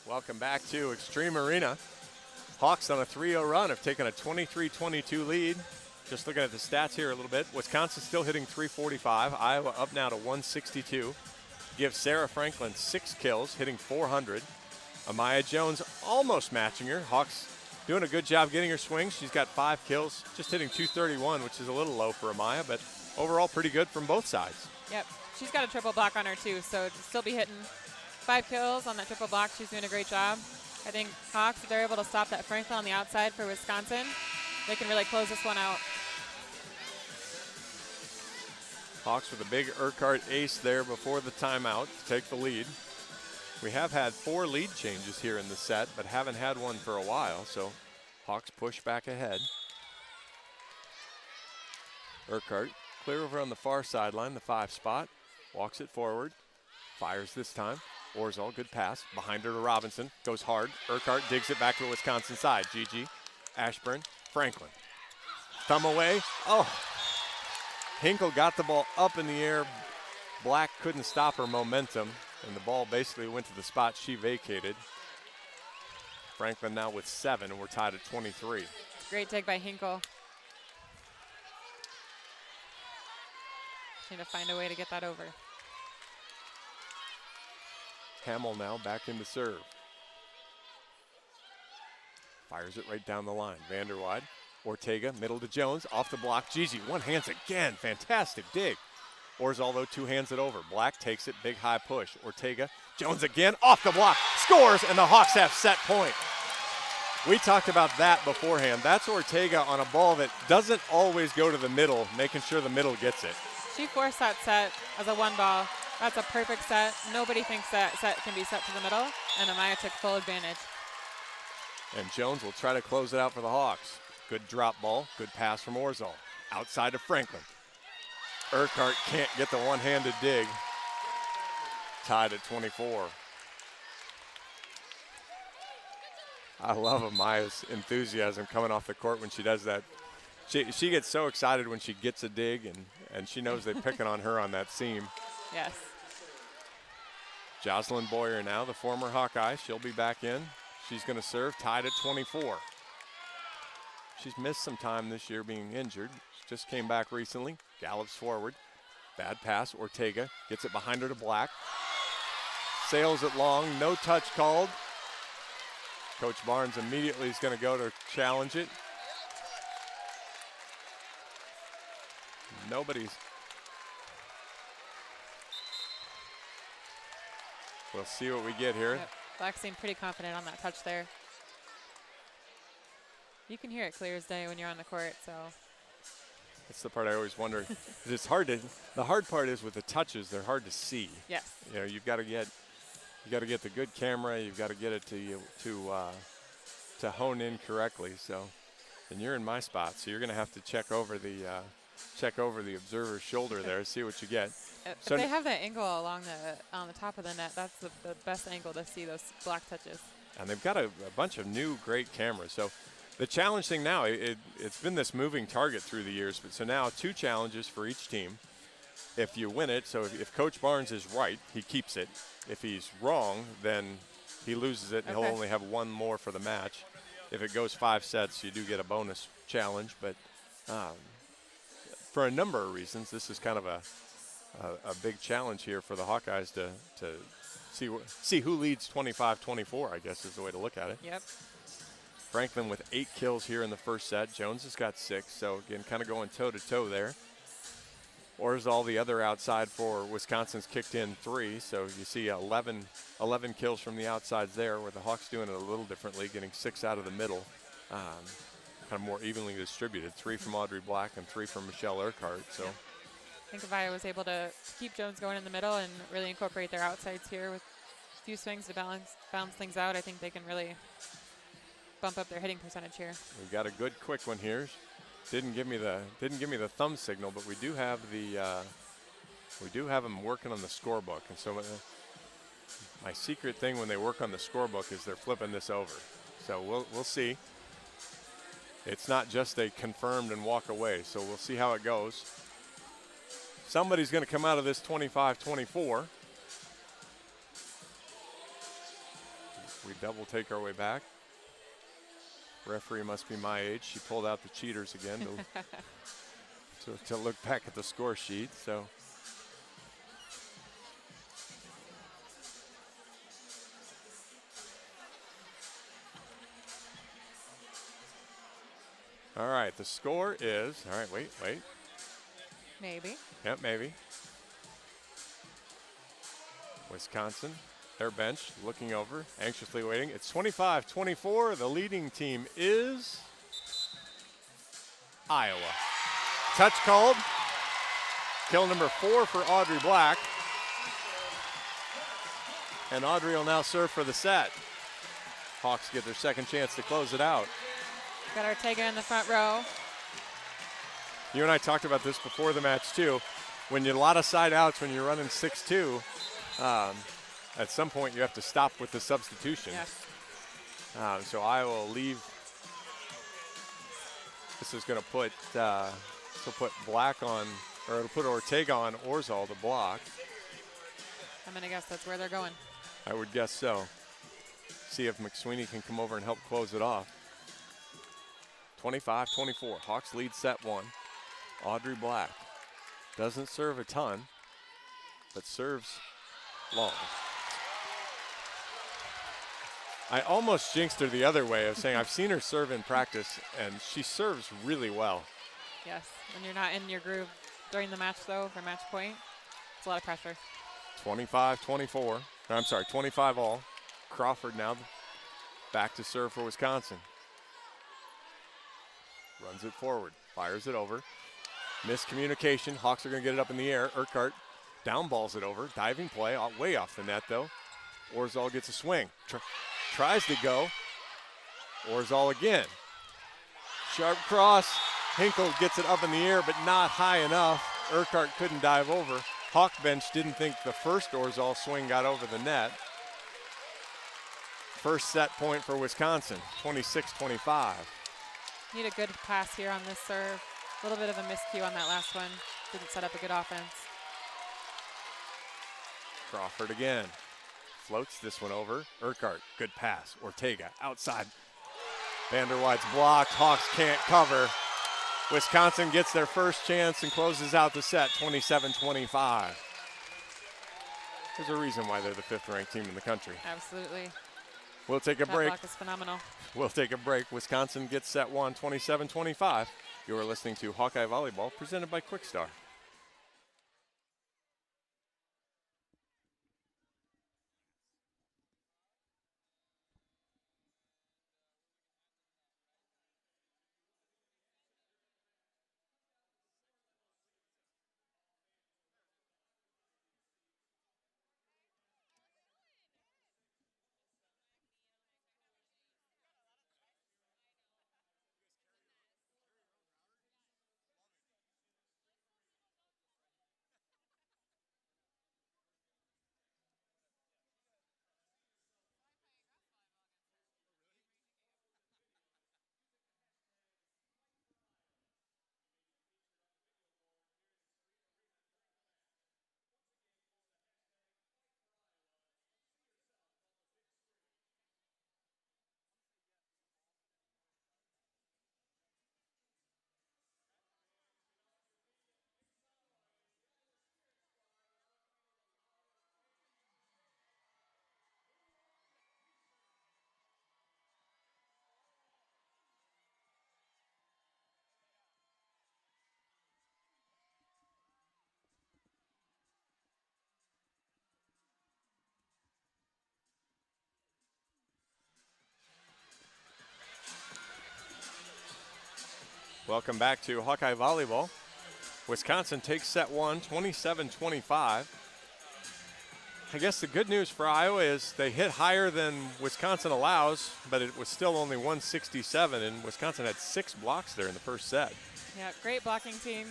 Welcome back to Extreme Arena. Hawks on a 3-0 run have taken a 23-22 lead. Just looking at the stats here a little bit. Wisconsin still hitting 345. Iowa up now to 162. Gives Sarah Franklin 6 kills, hitting 400. Amaya Jones almost matching her. Hawks doing a good job getting her swing. She's got 5 kills, just hitting 231, which is a little low for Amaya, but overall pretty good from both sides. Yep, she's got a triple block on her too, so still be hitting 5 kills on that triple block. She's doing a great job. I think Hawks, if they're able to stop that Franklin on the outside for Wisconsin, they can really close this one out. Hawks with a big Urquhart ace there before the timeout to take the lead. We have had 4 lead changes here in the set, but haven't had one for a while, so Hawks push back ahead. Urquhart clear over on the far sideline, the 5 spot, walks it forward, fires this time. Orzol, good pass, behind her to Robinson, goes hard. Urquhart digs it back to the Wisconsin side. Gigi, Ashburn, Franklin. Thumb away, oh. Hinkle got the ball up in the air. Black couldn't stop her momentum, and the ball basically went to the spot she vacated. Franklin now with 7, and we're tied at 23. Great dig by Hinkle. Need to find a way to get that over. Hamill now back into serve. Fires it right down the line. Vanderwide. Ortega, middle to Jones, off the block. Gigi, one hands again. Fantastic dig. Orzal, though, two hands it over. Black takes it, big high push. Ortega, Jones again, off the block. Scores, and the Hawks have set point. We talked about that beforehand. That's Ortega on a ball that doesn't always go to the middle, making sure the middle gets it. She forced that set as a one ball. That's a perfect set. Nobody thinks that set can be set to the middle, and Amaya took full advantage. And Jones will try to close it out for the Hawks. Good drop ball, good pass from Orzal. Outside to Franklin. Urquhart can't get the one-handed dig. Tied at 24. I love Amaya's enthusiasm coming off the court when she does that. She gets so excited when she gets a dig, and she knows they're picking on her on that seam. Yes. Jocelyn Boyer now, the former Hawkeye. She'll be back in. She's going to serve, tied at 24. She's missed some time this year being injured. She just came back recently. Gallops forward. Bad pass. Ortega gets it behind her to Black. Sails it long. No touch called. Coach Barnes immediately is going to go to challenge it. Nobody's. We'll see what we get here. Yep. Black seemed pretty confident on that touch there. You can hear it clear as day when you're on the court, so. That's the part I always wonder. It's hard to. The hard part is with the touches, they're hard to see. Yes. You know, you've got to get the good camera. You've got to get it to hone in correctly. So, and you're in my spot, so you're going to have to check over the observer's shoulder there, see what you get. If they have that angle on the top of the net, that's the best angle to see those block touches. And they've got a bunch of new great cameras. So the challenge thing now, it's been this moving target through the years, but so now 2 challenges for each team. If you win it, so if Coach Barnes is right, he keeps it. If he's wrong, then he loses it, and he'll only have 1 more for the match. If it goes 5 sets, you do get a bonus challenge, but for a number of reasons, this is kind of a big challenge here for the Hawkeyes to see who leads 25-24, I guess is the way to look at it. Yep. Franklin with 8 kills here in the first set. Jones has got 6, so again, kind of going toe-to-toe there. Orzal, the other outside for Wisconsin's kicked in 3, so you see 11 kills from the outsides there, where the Hawks doing it a little differently, getting 6 out of the middle, kind of more evenly distributed. 3 from Audrey Black and 3 from Michelle Urquhart. So. Yep. I think if I was able to keep Jones going in the middle and really incorporate their outsides here with a few swings to balance things out, I think they can really bump up their hitting percentage here. We've got a good quick one here. Didn't give me the thumb signal, but we do have them working on the scorebook, and so my secret thing when they work on the scorebook is they're flipping this over. So we'll see. It's not just a confirmed and walk away, so we'll see how it goes. Somebody's going to come out of this 25-24. We double take our way back. Referee must be my age. She pulled out the cheaters again to look back at the score sheet. So all right, the score is, all right, wait. Maybe. Yep, maybe. Wisconsin, their bench, looking over, anxiously waiting. It's 25-24. The leading team is Iowa. Touch called. Kill number 4 for Audrey Black. And Audrey will now serve for the set. Hawks get their second chance to close it out. Got Ortega in the front row. You and I talked about this before the match too. When you a lot of side outs, when you're running 6-2, at some point you have to stop with the substitution. Yes. So Iowa will leave. This is going to put Black on, or it'll put Ortega on Orzal to block. I'm going to guess that's where they're going. I would guess so. See if McSweeney can come over and help close it off. 25-24. Hawks lead set one. Audrey Black doesn't serve a ton, but serves long. I almost jinxed her the other way of saying I've seen her serve in practice, and she serves really well. Yes, when you're not in your groove during the match, though, for match point, it's a lot of pressure. 25-24. I'm sorry, 25 all. Crawford now back to serve for Wisconsin. Runs it forward, fires it over. Miscommunication. Hawks are going to get it up in the air. Urquhart down balls it over. Diving play, way off the net though. Orzal gets a swing. Tries to go. Orzal again. Sharp cross. Hinkle gets it up in the air, but not high enough. Urquhart couldn't dive over. Hawk bench didn't think the first Orzal swing got over the net. First set point for Wisconsin, 26-25. Need a good pass here on this serve. A little bit of a miscue on that last one. Didn't set up a good offense. Crawford again. Floats this one over. Urquhart, good pass. Ortega outside. Vanderwhite's blocked. Hawks can't cover. Wisconsin gets their first chance and closes out the set, 27-25. There's a reason why they're the 5th ranked team in the country. Absolutely. We'll take a break. That block is phenomenal. We'll take a break. Wisconsin gets set one, 27-25. You are listening to Hawkeye Volleyball, presented by Quickstar. Welcome back to Hawkeye Volleyball. Wisconsin takes set one, 27-25. I guess the good news for Iowa is they hit higher than Wisconsin allows, but it was still only 167, and Wisconsin had 6 blocks there in the first set. Yeah, great blocking team.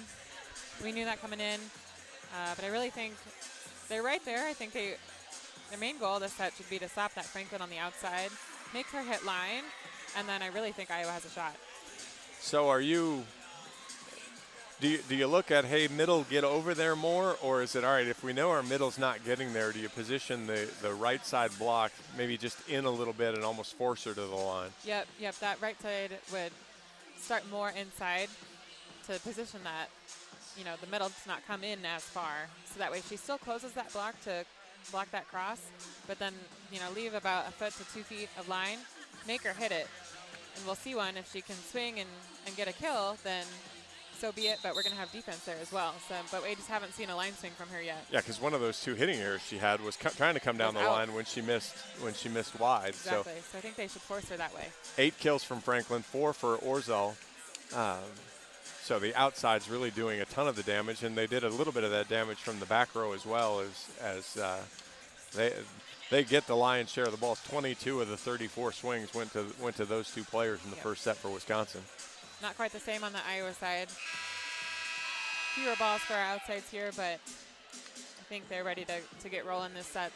We knew that coming in, but I really think they're right there. I think their main goal this set should be to stop that Franklin on the outside, make her hit line, and then I really think Iowa has a shot. So are you, do you look at, hey, middle, get over there more, or is it, all right, if we know our middle's not getting there, do you position the right side block maybe just in a little bit and almost force her to the line? Yep, that right side would start more inside to position that, the middle does not come in as far. So that way she still closes that block to block that cross, but then, leave about a foot to 2 feet of line, make her hit it. And we'll see one. If she can swing and get a kill, then so be it. But we're going to have defense there as well. So, but we just haven't seen a line swing from her yet. Yeah, because one of those 2 hitting errors she had was trying to come down the line when she missed wide. Exactly. So I think they should force her that way. 8 kills from Franklin, 4 for Orzal. So the outside's really doing a ton of the damage, and they did a little bit of that damage from the back row as well as they get the lion's share of the balls. 22 of the 34 swings went to those 2 players in the first set for Wisconsin. Not quite the same on the Iowa side. Fewer balls for our outsides here, but I think they're ready to get rolling this set.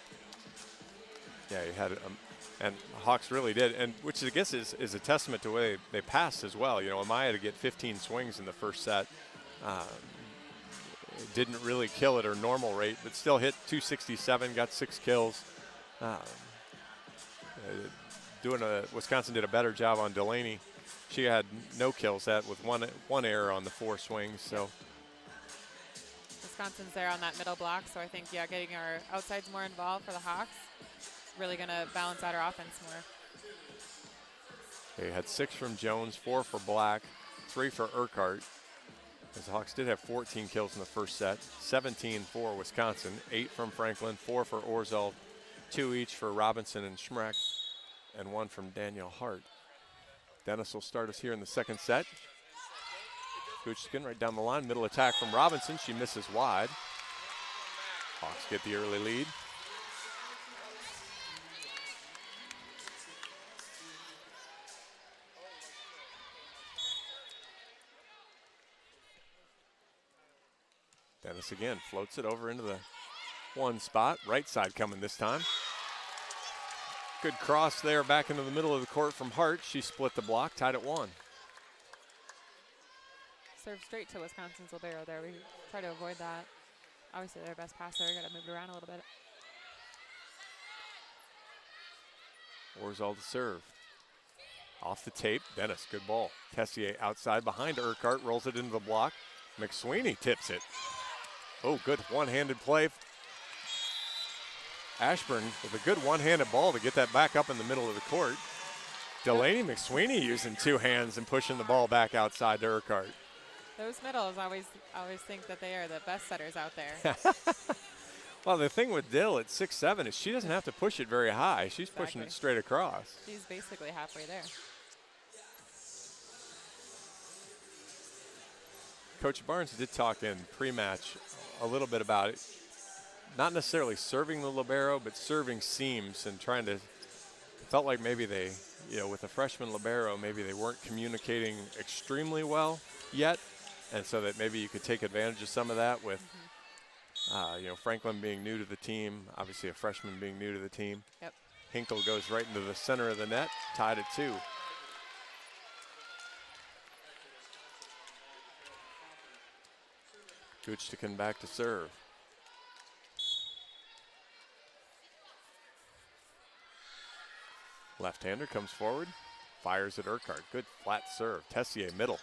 Yeah, you had and Hawks really did, and which I guess is a testament to the way they passed as well. Amaya to get 15 swings in the first set. Didn't really kill at her normal rate, but still hit 267, got 6 kills. Wisconsin did a better job on Delaney. She had no kills with one error on the 4 swings. So Wisconsin's there on that middle block, so I think, yeah, getting our outsides more involved for the Hawks is really going to balance out our offense more. they had 6 from Jones, 4 for Black, 3 for Urquhart. As the Hawks did have 14 kills in the first set, 17 for Wisconsin, 8 from Franklin, 4 for Orzel, 2 each for Robinson and Schmreck, and 1 from Danielle Hart. Dennis will start us here in the second set. Goochkin right down the line, middle attack from Robinson. She misses wide. Hawks get the early lead. Dennis again floats it over into the 1 spot. Right side coming this time. Good cross there back into the middle of the court from Hart. She split the block, tied at 1. Serve straight to Wisconsin's libero there. We try to avoid that. Obviously, their best passer. Got to move it around a little bit. Orzel to serve. Off the tape, Dennis, good ball. Tessier outside behind Urquhart, rolls it into the block. McSweeney tips it. Oh, good one-handed play. Ashburn with a good one-handed ball to get that back up in the middle of the court. Delaney McSweeney using 2 hands and pushing the ball back outside to Urquhart. Those middles always think that they are the best setters out there. Well, the thing with Dill at 6'7" is she doesn't have to push it very high. She's pushing it straight across. She's basically halfway there. Coach Barnes did talk in pre-match a little bit about it. Not necessarily serving the libero, but serving seams and trying to, felt like maybe they, with the freshman libero, maybe they weren't communicating extremely well yet. And so that maybe you could take advantage of some of that with, Franklin being new to the team, obviously a freshman being new to the team. Yep. Hinkle goes right into the center of the net, tied at 2. Goochkin back to serve. Left-hander comes forward, fires at Urquhart. Good flat serve. Tessier middle.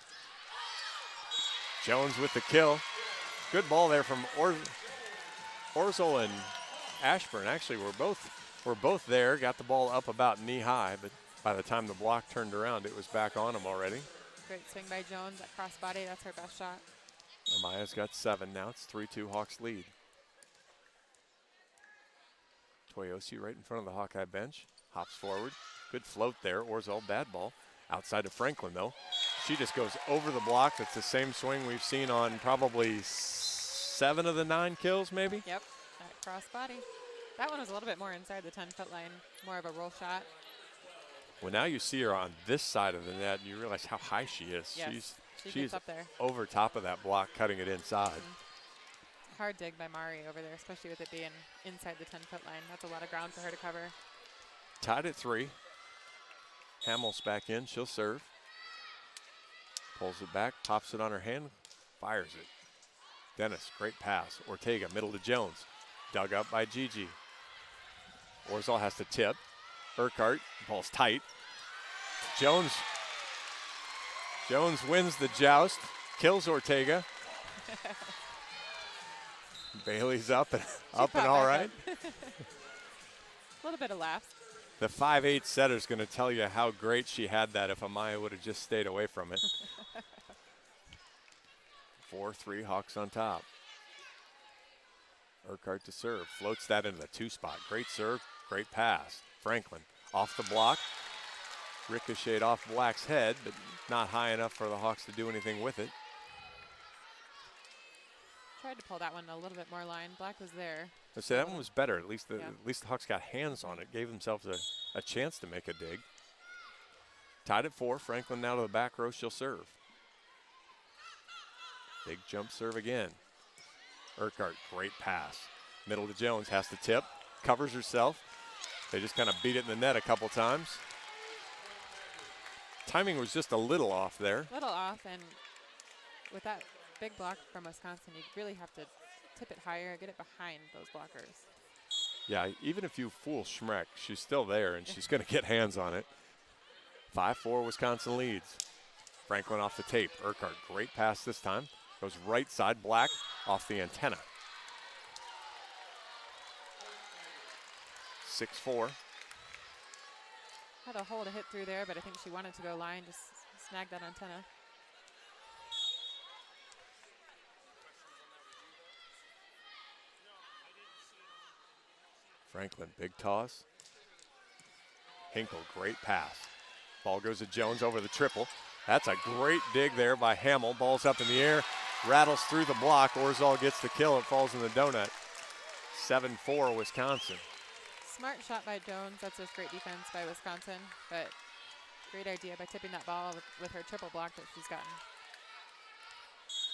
Jones with the kill. Good ball there from Orzel and Ashburn. Actually, we're both there. Got the ball up about knee high, but by the time the block turned around, it was back on him already. Great swing by Jones at crossbody. That's her best shot. Amaya's got 7 now. It's 3-2 Hawks lead. Toyosi right in front of the Hawkeye bench. Hops forward. Good float there. Orzel, bad ball. Outside of Franklin, though. She just goes over the block. That's the same swing we've seen on probably 7 of the 9 kills, maybe. Yep, that crossbody. That one was a little bit more inside the 10-foot line, more of a roll shot. Well, now you see her on this side of the net, and you realize how high she is. Yes, she's up there. Over top of that block, cutting it inside. Hard dig by Mari over there, especially with it being inside the 10-foot line. That's a lot of ground for her to cover. Tied at 3. Hamels back in. She'll serve. Pulls it back, pops it on her hand, fires it. Dennis, great pass. Ortega, middle to Jones. Dug up by Gigi. Orzel has to tip. Urquhart, ball's tight. Jones wins the joust, kills Ortega. Bailey's up and all right. A little bit of laughs. The 5'8" setter's going to tell you how great she had that if Amaya would have just stayed away from it. 4-3 Hawks on top. Urquhart to serve. Floats that into the 2 spot. Great serve, great pass. Franklin off the block. Ricocheted off Black's head, but not high enough for the Hawks to do anything with it. Tried to pull that one a little bit more line. Black was there. I say that one was better. At least the Hawks got hands on it, gave themselves a chance to make a dig. Tied at 4. Franklin now to the back row. She'll serve. Big jump serve again. Urquhart, great pass. Middle to Jones, has to tip. Covers herself. They just kind of beat it in the net a couple times. Timing was just a little off there. Little off, and with that big block from Wisconsin, you really have to tip it higher, get it behind those blockers. Yeah, even if you fool Schmreck, she's still there, and she's going to get hands on it. 5-4 Wisconsin leads. Franklin off the tape. Urquhart, great pass this time. Goes right side, Black off the antenna. 6-4. Had a hole to hit through there, but I think she wanted to go line, just snag that antenna. Franklin, big toss. Hinkle, great pass. Ball goes to Jones over the triple. That's a great dig there by Hamill. Ball's up in the air, rattles through the block. Orzal gets the kill. It falls in the donut. 7-4 Wisconsin. Smart shot by Jones. That's just great defense by Wisconsin, but great idea by tipping that ball with her triple block that she's gotten.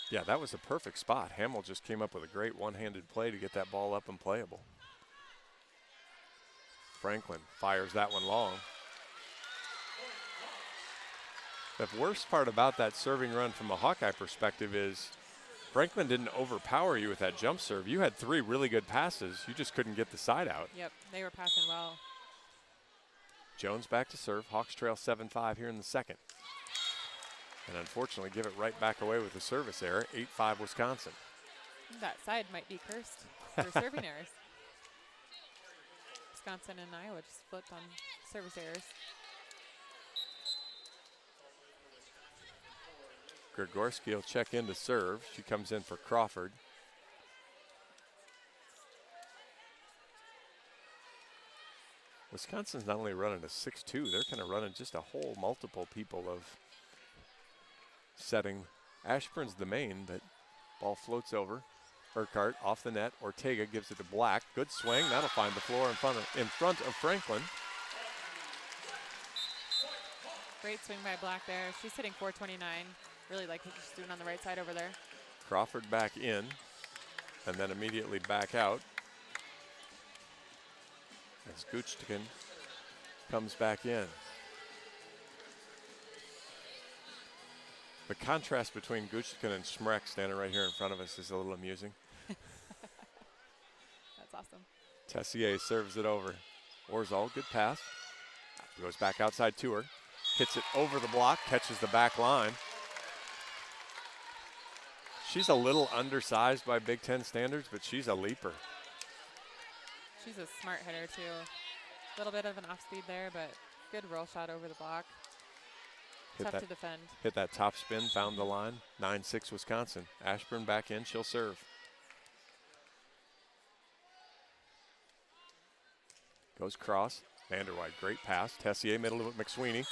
Yeah, that was a perfect spot. Hamill just came up with a great one-handed play to get that ball up and playable. Franklin fires that one long. The worst part about that serving run from a Hawkeye perspective is Franklin didn't overpower you with that jump serve. You had 3 really good passes. You just couldn't get the side out. Yep, they were passing well. Jones back to serve. Hawks trail 7-5 here in the second. And unfortunately give it right back away with a service error. 8-5 Wisconsin. That side might be cursed for serving errors. Wisconsin and Iowa just flipped on service errors. Grigorski will check in to serve. She comes in for Crawford. Wisconsin's not only running a 6-2, they're kind of running just a whole multiple people of setting. Ashburn's the main, but ball floats over. Urquhart off the net. Ortega gives it to Black. Good swing. That'll find the floor in front of Franklin. Great swing by Black there. She's hitting 429. Really like what she's doing on the right side over there. Crawford back in and then immediately back out as Guchtikin comes back in. The contrast between Guchtikin and Schmreck standing right here in front of us is a little amusing. That's awesome. Tessier serves it over. Orzal, good pass. Goes back outside to her. Hits it over the block, catches the back line. She's a little undersized by Big Ten standards, but she's a leaper. She's a smart hitter, too. A little bit of an off speed there, but good roll shot over the block. Tough to defend. Hit that top spin, found the line. 9-6 Wisconsin. Ashburn back in, she'll serve. Goes cross. Vanderwide, great pass. Tessier middle of McSweeney.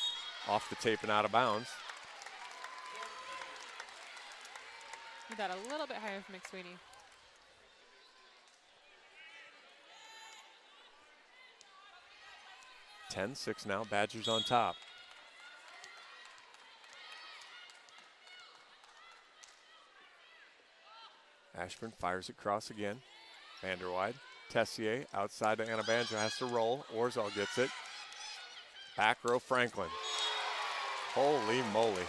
Off the tape and out of bounds. Need that a little bit higher from McSweeney. (10-6) now. Badgers on top. Ashburn fires it cross again. Vanderwide. Tessier outside to Anabanjo, has to roll. Orzal gets it. Back row Franklin. Holy moly.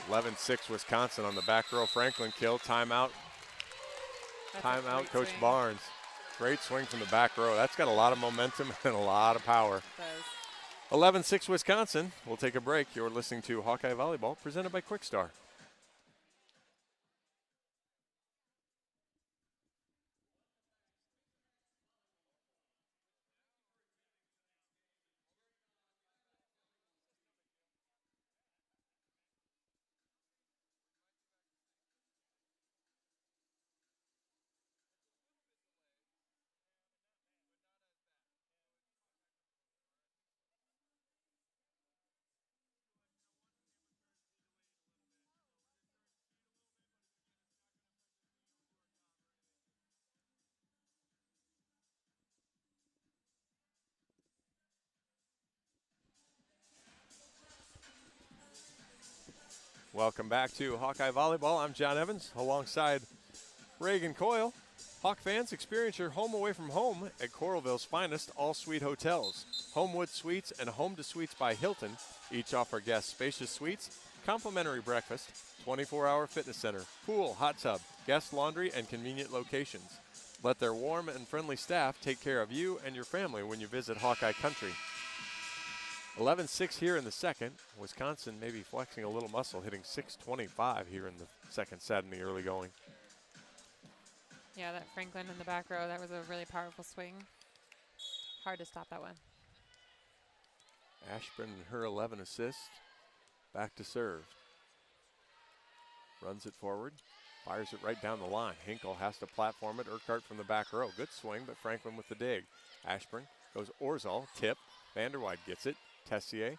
11-6 Wisconsin on the back row. Franklin kill. Timeout. Timeout, Coach swing. Barnes. Great swing from the back row. That's got a lot of momentum and a lot of power. It does. 11-6 Wisconsin. We'll take a break. You're listening to Hawkeye Volleyball, presented by Quickstar. Welcome back to Hawkeye Volleyball. I'm John Evans alongside Reagan Coyle. Hawk fans, experience your home away from home at Coralville's finest all-suite hotels. Homewood Suites and Home to Suites by Hilton each offer guests spacious suites, complimentary breakfast, 24-hour fitness center, pool, hot tub, guest laundry, and convenient locations. Let their warm and friendly staff take care of you and your family when you visit Hawkeye Country. 11-6 here in the second. Wisconsin maybe flexing a little muscle, hitting 625 here in the second set in the early going. Yeah, that Franklin in the back row, that was a really powerful swing. Hard to stop that one. Ashburn and her 11 assists. Back to serve. Runs it forward. Fires it right down the line. Hinkle has to platform it. Urquhart from the back row. Good swing, but Franklin with the dig. Ashburn goes Orzal. Tip. Vanderwide gets it. Tessier.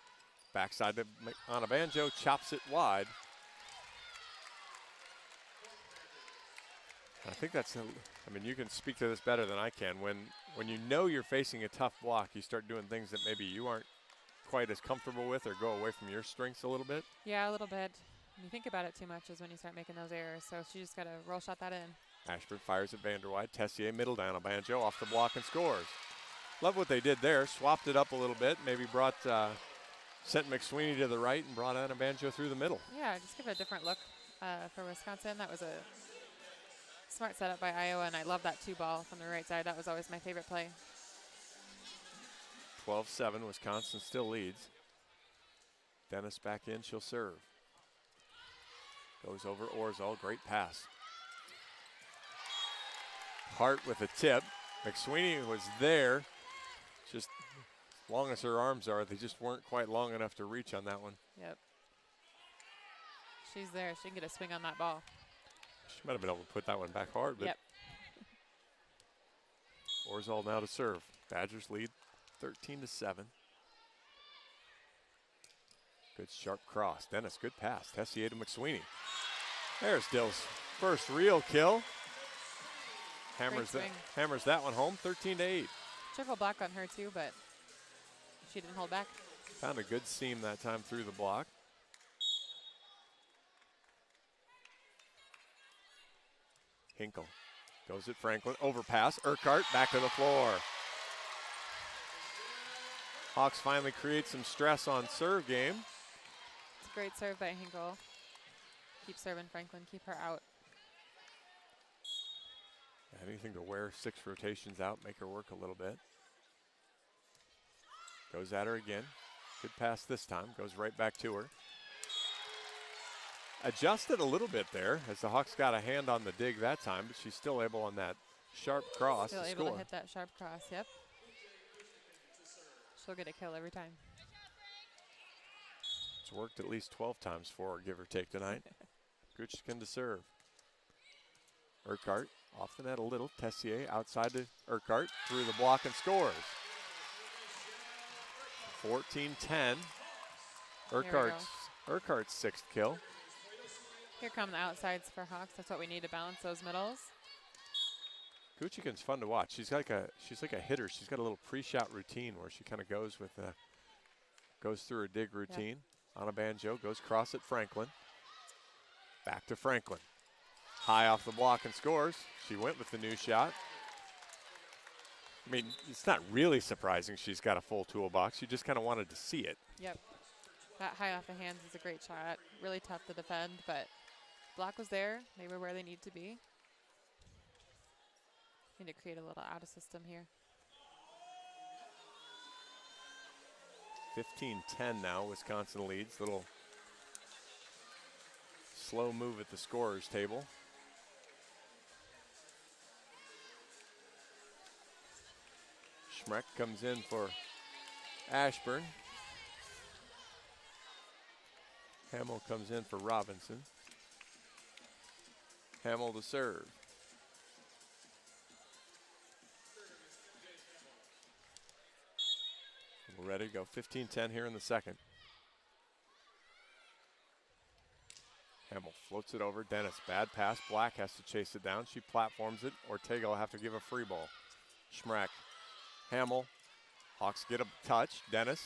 Backside to Anabanjo. Chops it wide. I think that's, I mean, you can speak to this better than I can. When you know you're facing a tough block, you start doing things that maybe you aren't quite as comfortable with or go away from your strengths a little bit. Yeah, a little bit. When you think about it too much is when you start making those errors. So she just got to roll shot that in. Ashburn fires at Vanderwide. Tessier middle down. Anabanjo off the block and scores. Love what they did there. Swapped it up a little bit. Maybe sent McSweeney to the right and brought Anabanjo through the middle. Yeah, just give it a different look for Wisconsin. That was a smart setup by Iowa, and I love that 2-ball from the right side. That was always my favorite play. 12-7, Wisconsin still leads. Dennis back in, she'll serve. Goes over Orzal, great pass. Hart with a tip. McSweeney was there. Just as long as her arms are, they just weren't quite long enough to reach on that one. Yep. She's there. She can get a swing on that ball. She might have been able to put that one back hard, but yep. Orzal now to serve. Badgers lead 13-7. Good sharp cross. Dennis, good pass. Tessier to McSweeney. There's Dill's first real kill. Hammers that one home, 13-8. Triple block on her too, but she didn't hold back. Found a good seam that time through the block. Hinkle goes at Franklin, overpass, Urquhart back to the floor. Hawks finally create some stress on serve game. It's a great serve by Hinkle. Keep serving Franklin, keep her out. Anything to wear 6 rotations out, make her work a little bit. Goes at her again. Good pass this time, goes right back to her. Adjusted a little bit there as the Hawks got a hand on the dig that time, but she's still able on that sharp cross Still to able score. to hit that sharp cross, yep. She'll get a kill every time. It's worked at least 12 times for her, give or take tonight. Guchkin to serve. Urquhart off the net a little. Tessier outside to Urquhart, through the block and scores. 14-10. Urquhart's 6th kill. Here come the outsides for Hawks. That's what we need to balance those middles. Guchkin's fun to watch. She's like a hitter. She's got a little pre-shot routine where she kind of goes through a dig routine. Yeah. Anabanjo goes cross at Franklin. Back to Franklin. High off the block and scores. She went with the new shot. I mean, it's not really surprising she's got a full toolbox. You just kind of wanted to see it. Yep. That high off the hands is a great shot. Really tough to defend, but block was there. They were where they need to be. Need to create a little out of system here. 15-10 now, Wisconsin leads. Little slow move at the scorer's table. Schmeck comes in for Ashburn. Hamill comes in for Robinson. Hamill to serve. We're ready to go. 15-10 here in the second. Hamill floats it over. Dennis, bad pass. Black has to chase it down. She platforms it. Ortega will have to give a free ball. Schmeck. Hamill. Hawks get a touch. Dennis.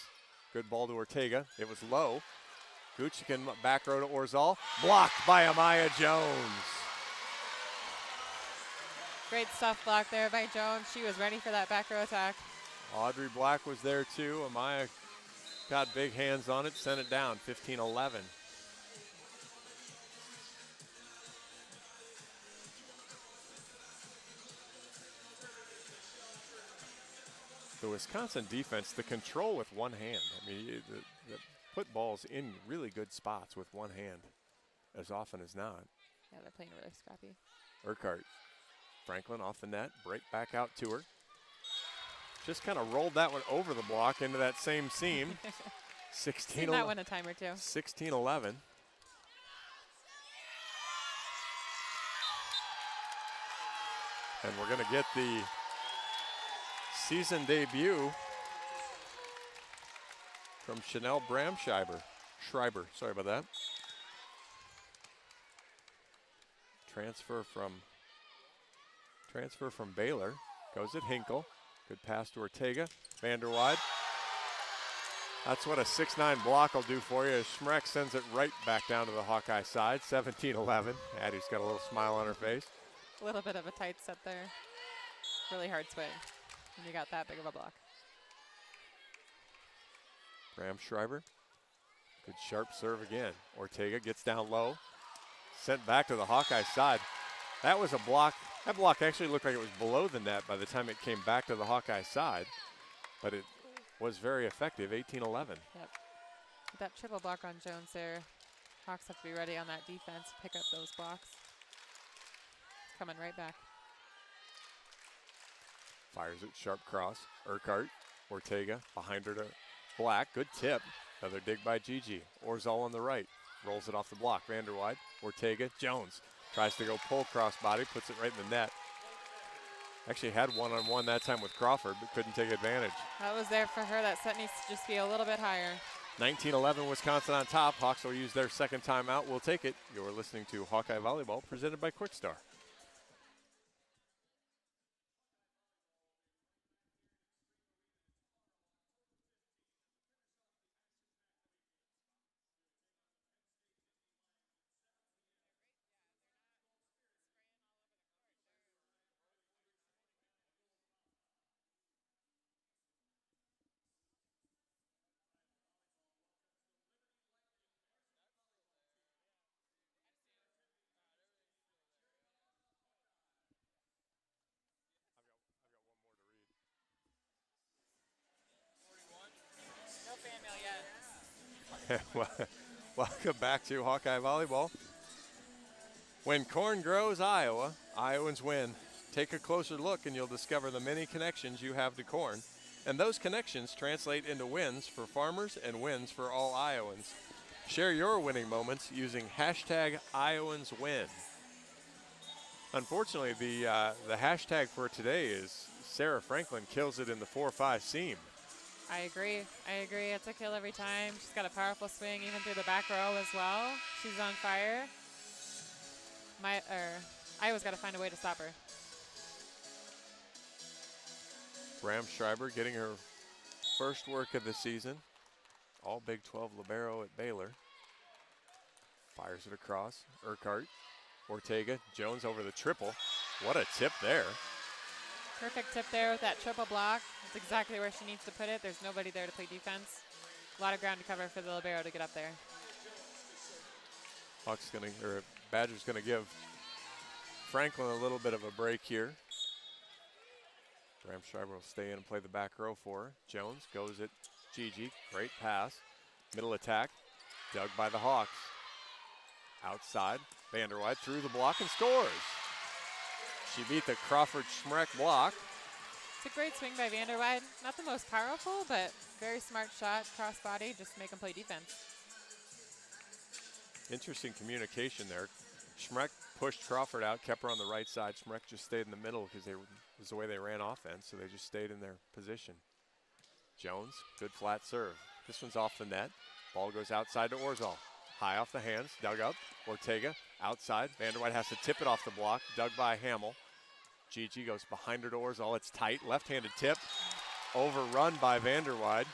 Good ball to Ortega. It was low. Guchkin back row to Orzal. Blocked by Amaya Jones. Great stuff block there by Jones. She was ready for that back row attack. Audrey Black was there too. Amaya got big hands on it, sent it down, 15-11. the Wisconsin defense, the control with one hand. I mean, the put balls in really good spots with one hand as often as not. Yeah, they're playing really scrappy. Urquhart. Franklin off the net, break back out to her. Just kind of rolled that one over the block into that same seam. 16. Seen that one a time or two. 16-11. And we're going to get the season debut from Chanel Schreiber, sorry about that. Transfer from Baylor. Goes at Hinkle. Good pass to Ortega. Vanderwide. That's what a 6'9" block will do for you as Schmreck sends it right back down to the Hawkeye side. 17-11. Addie's got a little smile on her face. A little bit of a tight set there. Really hard swing when you got that big of a block. Schreiber. Good sharp serve again. Ortega gets down low. Sent back to the Hawkeye side. That was a block. That block actually looked like it was below the net by the time it came back to the Hawkeye side. But it was very effective, 18-11. Yep. With that triple block on Jones there, Hawks have to be ready on that defense, pick up those blocks. Coming right back. Fires it, sharp cross. Urquhart, Ortega, behind her to Black. Good tip. Another dig by Gigi. Orzal on the right. Rolls it off the block. Vanderwide, Ortega, Jones. Tries to go pull crossbody, puts it right in the net. Actually had one-on-one that time with Crawford, but couldn't take advantage. That was there for her. That set needs to just be a little bit higher. 19-11, Wisconsin on top. Hawks will use their second timeout. We'll take it. You're listening to Hawkeye Volleyball, presented by Quickstar. Welcome back to Hawkeye Volleyball. When corn grows Iowa, Iowans win. Take a closer look and you'll discover the many connections you have to corn. And those connections translate into wins for farmers and wins for all Iowans. Share your winning moments using hashtag #IowansWin. Unfortunately, the hashtag for today is Sarah Franklin kills it in the 4-5 seam. I agree. It's a kill every time. She's got a powerful swing even through the back row as well. She's on fire. Iowa's got to find a way to stop her. Schreiber getting her first work of the season. All Big 12 libero at Baylor. Fires it across. Urquhart, Ortega, Jones over the triple. What a tip there. Perfect tip there with that triple block. That's exactly where she needs to put it. There's nobody there to play defense. A lot of ground to cover for the libero to get up there. Badger's gonna give Franklin a little bit of a break here. Schreiber will stay in and play the back row for her. Jones goes at Gigi. Great pass. Middle attack. Dug by the Hawks. Outside. Vanderwide through the block and scores. She beat the Crawford-Schmreck block. It's a great swing by Vanderwide. Not the most powerful, but very smart shot. Cross-body, just make them play defense. Interesting communication there. Schmreck pushed Crawford out, kept her on the right side. Schmreck just stayed in the middle because it was the way they ran offense, so they just stayed in their position. Jones, good flat serve. This one's off the net. Ball goes outside to Orzal. High off the hands, dug up. Ortega outside. Vanderwide has to tip it off the block, dug by Hamill. Gigi goes behind her to Orzal. It's tight, left-handed tip. Overrun by Vanderwide.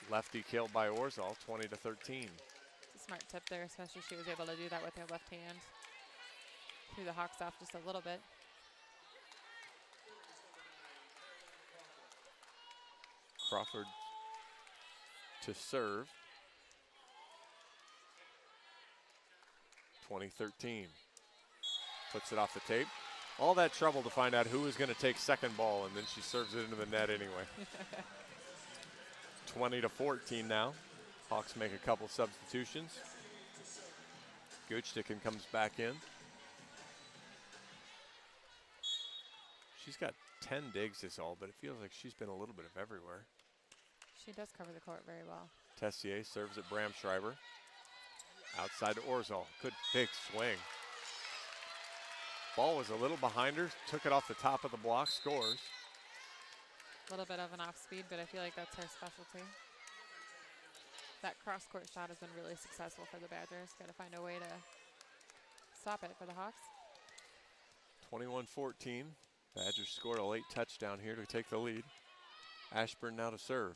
Lefty killed by Orzal, 20-13. It's a smart tip there, especially she was able to do that with her left hand. Threw the Hawks off just a little bit. Crawford to serve. 2013. Puts it off the tape. All that trouble to find out who was going to take second ball, and then she serves it into the net anyway. 20-14 now. Hawks make a couple substitutions. Goochticken comes back in. She's got 10 digs this all, but it feels like she's been a little bit of everywhere. She does cover the court very well. Tessier serves at Bramschreiber. Outside to Orzol. Good big swing. Ball was a little behind her. Took it off the top of the block. Scores. A little bit of an off speed, but I feel like that's her specialty. That cross-court shot has been really successful for the Badgers. Got to find a way to stop it for the Hawks. 21-14. Badgers scored a late touchdown here to take the lead. Ashburn now to serve.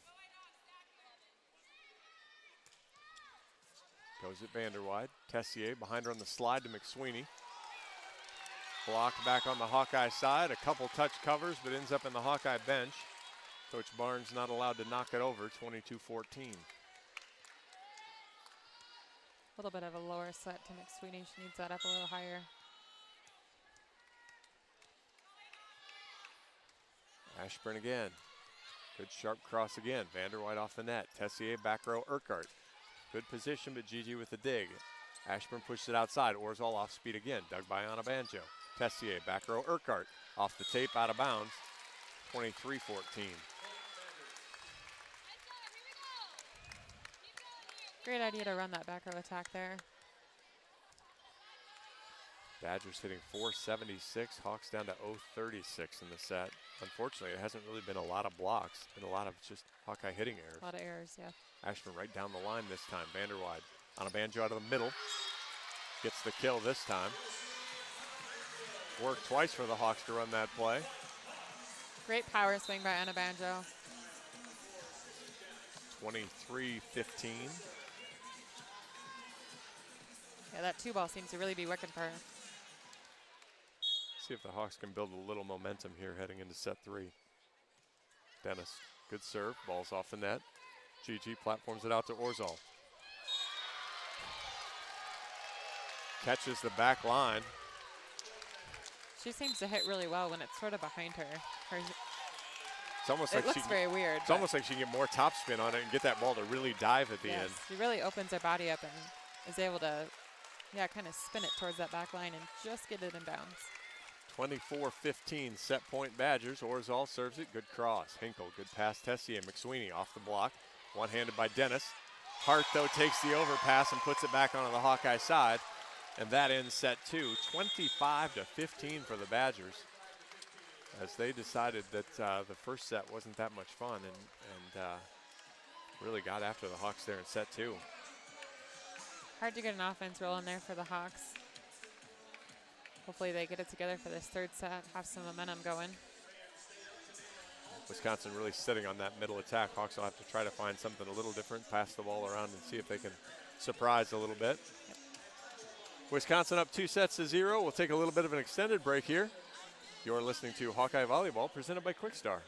Goes at Vanderwide. Tessier behind her on the slide to McSweeney. Blocked back on the Hawkeye side. A couple touch covers, but ends up in the Hawkeye bench. Coach Barnes not allowed to knock it over, 22-14. A little bit of a lower set to McSweeney. She needs that up a little higher. Ashburn again. Good sharp cross again. Vanderwide off the net. Tessier back row Urquhart. Good position, but Gigi with the dig. Ashburn pushed it outside. Orzol off speed again. Dug by Anna Banjo. Tessier back row Urquhart. Off the tape, out of bounds. 23-14. Great idea to run that back row attack there. Badgers hitting 476. Hawks down to 036 in the set. Unfortunately, it hasn't really been a lot of blocks. It's been a lot of just Hawkeye hitting errors. A lot of errors, yeah. Ashburn right down the line this time. Vanderwide on a Banjo out of the middle. Gets the kill this time. Worked twice for the Hawks to run that play. Great power swing by Anna Banjo. 23-15. Yeah, that two ball seems to really be working for her. See if the Hawks can build a little momentum here heading into set 3. Dennis, good serve. Ball's off the net. Gigi platforms it out to Orzol. Catches the back line. She seems to hit really well when it's sort of behind her. It's almost It like looks very weird. It's almost like she can get more top spin on it and get that ball to really dive at the yes, end. she really opens her body up and is able to, yeah, kind of spin it towards that back line and just get it in bounds. 24-15 set point Badgers. Orzol serves it. Good cross. Hinkle, good pass. Tessier. McSweeney off the block. One-handed by Dennis. Hart, though, takes the overpass and puts it back onto the Hawkeye side. And that ends set 2. 25-15 for the Badgers, as they decided that the first set wasn't that much fun and really got after the Hawks there in set 2. Hard to get an offense rolling there for the Hawks. Hopefully they get it together for this third set, have some momentum going. Wisconsin really sitting on that middle attack. Hawks will have to try to find something a little different, pass the ball around and see if they can surprise a little bit. Yep. Wisconsin up 2-0. We'll take a little bit of an extended break here. You're listening to Hawkeye Volleyball presented by Quickstar.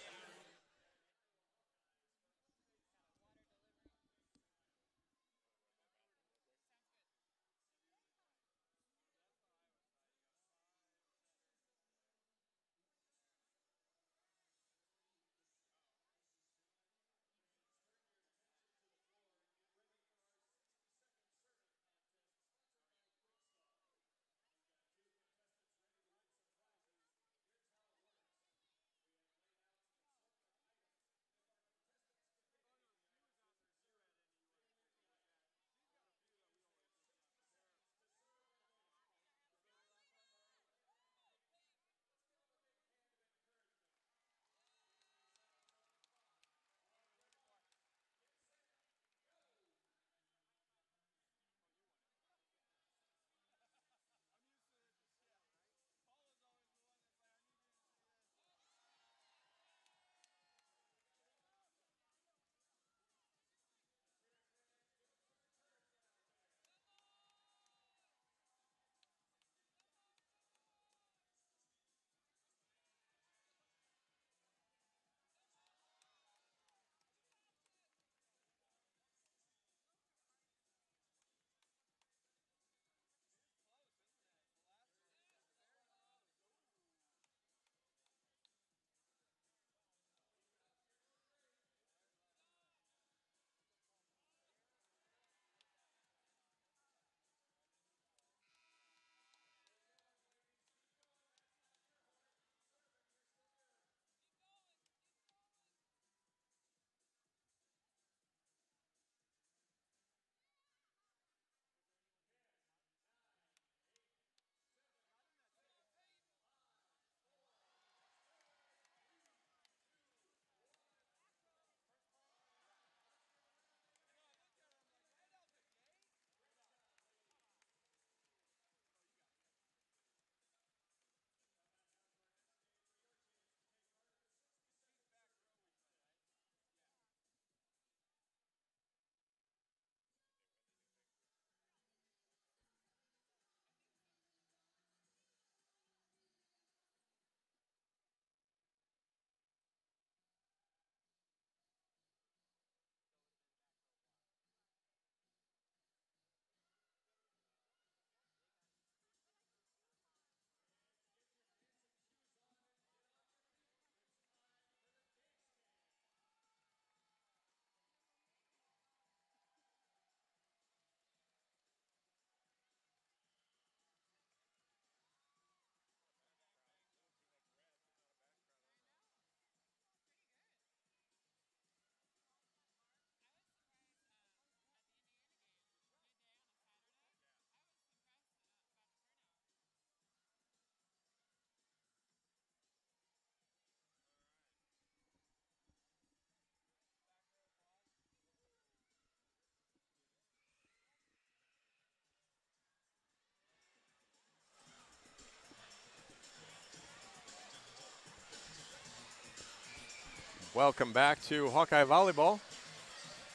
Welcome back to Hawkeye Volleyball.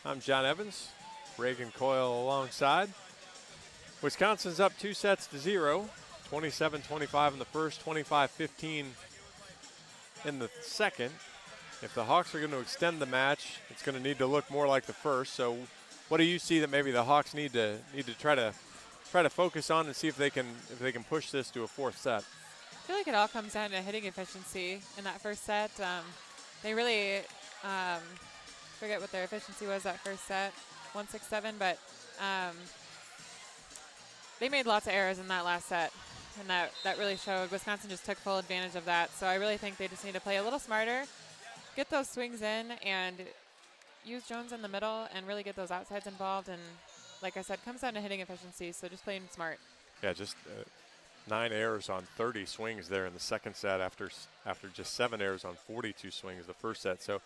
I'm John Evans, Reagan Coyle alongside. Wisconsin's up 2-0, 27-25 in the first, 25-15 in the second. If the Hawks are going to extend the match, it's going to need to look more like the first. So what do you see that maybe the Hawks need to try to focus on and see if they can push this to a fourth set? I feel like it all comes down to hitting efficiency in that first set. They really forget what their efficiency was that first set, 1-6-7, but they made lots of errors in that last set, and that really showed. Wisconsin just took full advantage of that. So I really think they just need to play a little smarter, get those swings in, and use Jones in the middle and really get those outsides involved. And like I said, comes down to hitting efficiency, so just playing smart. Yeah, just 9 errors on 30 swings there in the second set after just 7 errors on 42 swings the first set. So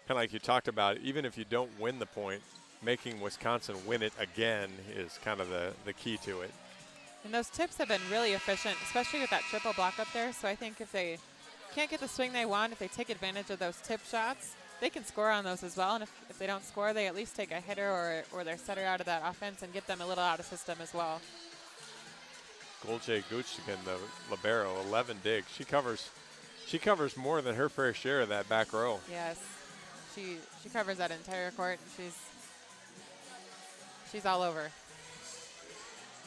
kind of like you talked about, even if you don't win the point, making Wisconsin win it again is kind of the key to it. And those tips have been really efficient, especially with that triple block up there. So I think if they can't get the swing they want, if they take advantage of those tip shots, they can score on those as well. And if they don't score, they at least take a hitter or their setter out of that offense and get them a little out of system as well. Golje Guchkin, the libero, 11 digs. She covers more than her fair share of that back row. Yes, she covers that entire court. She's all over.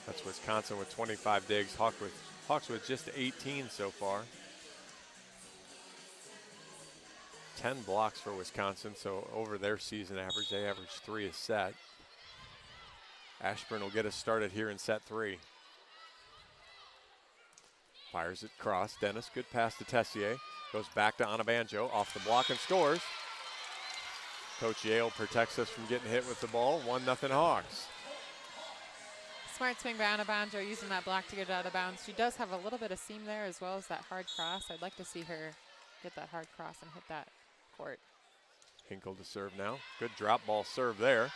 That's Wisconsin with 25 digs. Hawks with just 18 so far. 10 blocks for Wisconsin, so over their season average, they average 3 a set. Ashburn will get us started here in set 3. Fires it cross. Dennis, good pass to Tessier. Goes back to Anabanjo, off the block and scores. Coach Yale protects us from getting hit with the ball. 1-0 Hawks. Smart swing by Anabanjo, using that block to get it out of bounds. She does have a little bit of seam there as well as that hard cross. I'd like to see her get that hard cross and hit that court. Hinkle to serve now. Good drop ball serve there.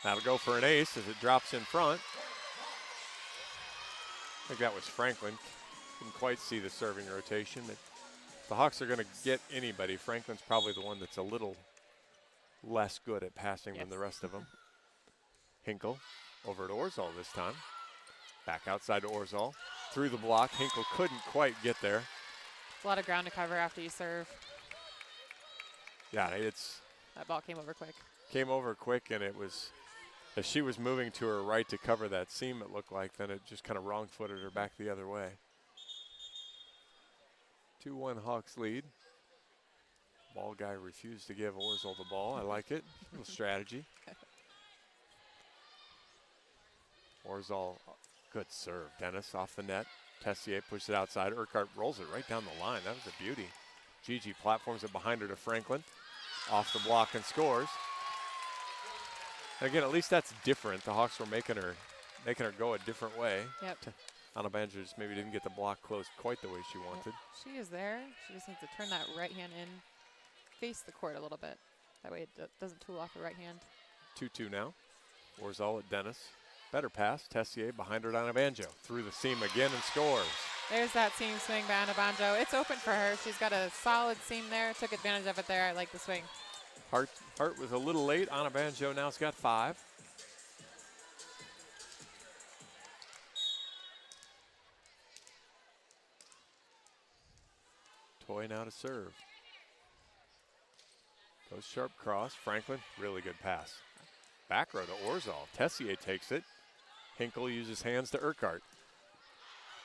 That'll go for an ace as it drops in front. I think that was Franklin. Couldn't quite see the serving rotation. But if the Hawks are going to get anybody, Franklin's probably the one that's a little less good at passing than the rest of them. Hinkle over to Orzal this time. Back outside to Orzal. Through the block. Hinkle couldn't quite get there. A lot of ground to cover after you serve. Yeah, that ball came over quick. Came over quick, and it was, as she was moving to her right to cover that seam, it looked like, then it just kind of wrong-footed her back the other way. 2-1 Hawks lead. Ball guy refused to give Orzal the ball. I like it. A little strategy. Orzal, good serve. Dennis off the net. Tessier pushes it outside. Urquhart rolls it right down the line. That was a beauty. Gigi platforms it behind her to Franklin. Off the block and scores. And again, at least that's different. The Hawks were making her go a different way. Yep. Anabanjo just maybe didn't get the block closed quite the way she wanted. She is there. She just needs to turn that right hand in, face the court a little bit. That way it doesn't tool off her right hand. 2-2 now. Orzal at Dennis. Better pass. Tessier behind her to Anabanjo. Through the seam again and scores. There's that seam swing by Anabanjo. It's open for her. She's got a solid seam there. Took advantage of it there. I like the swing. Hart was a little late. Anabanjo now's got 5. Toy now to serve. Goes sharp cross. Franklin, really good pass. Back row to Orzal. Tessier takes it. Hinkle uses hands to Urquhart.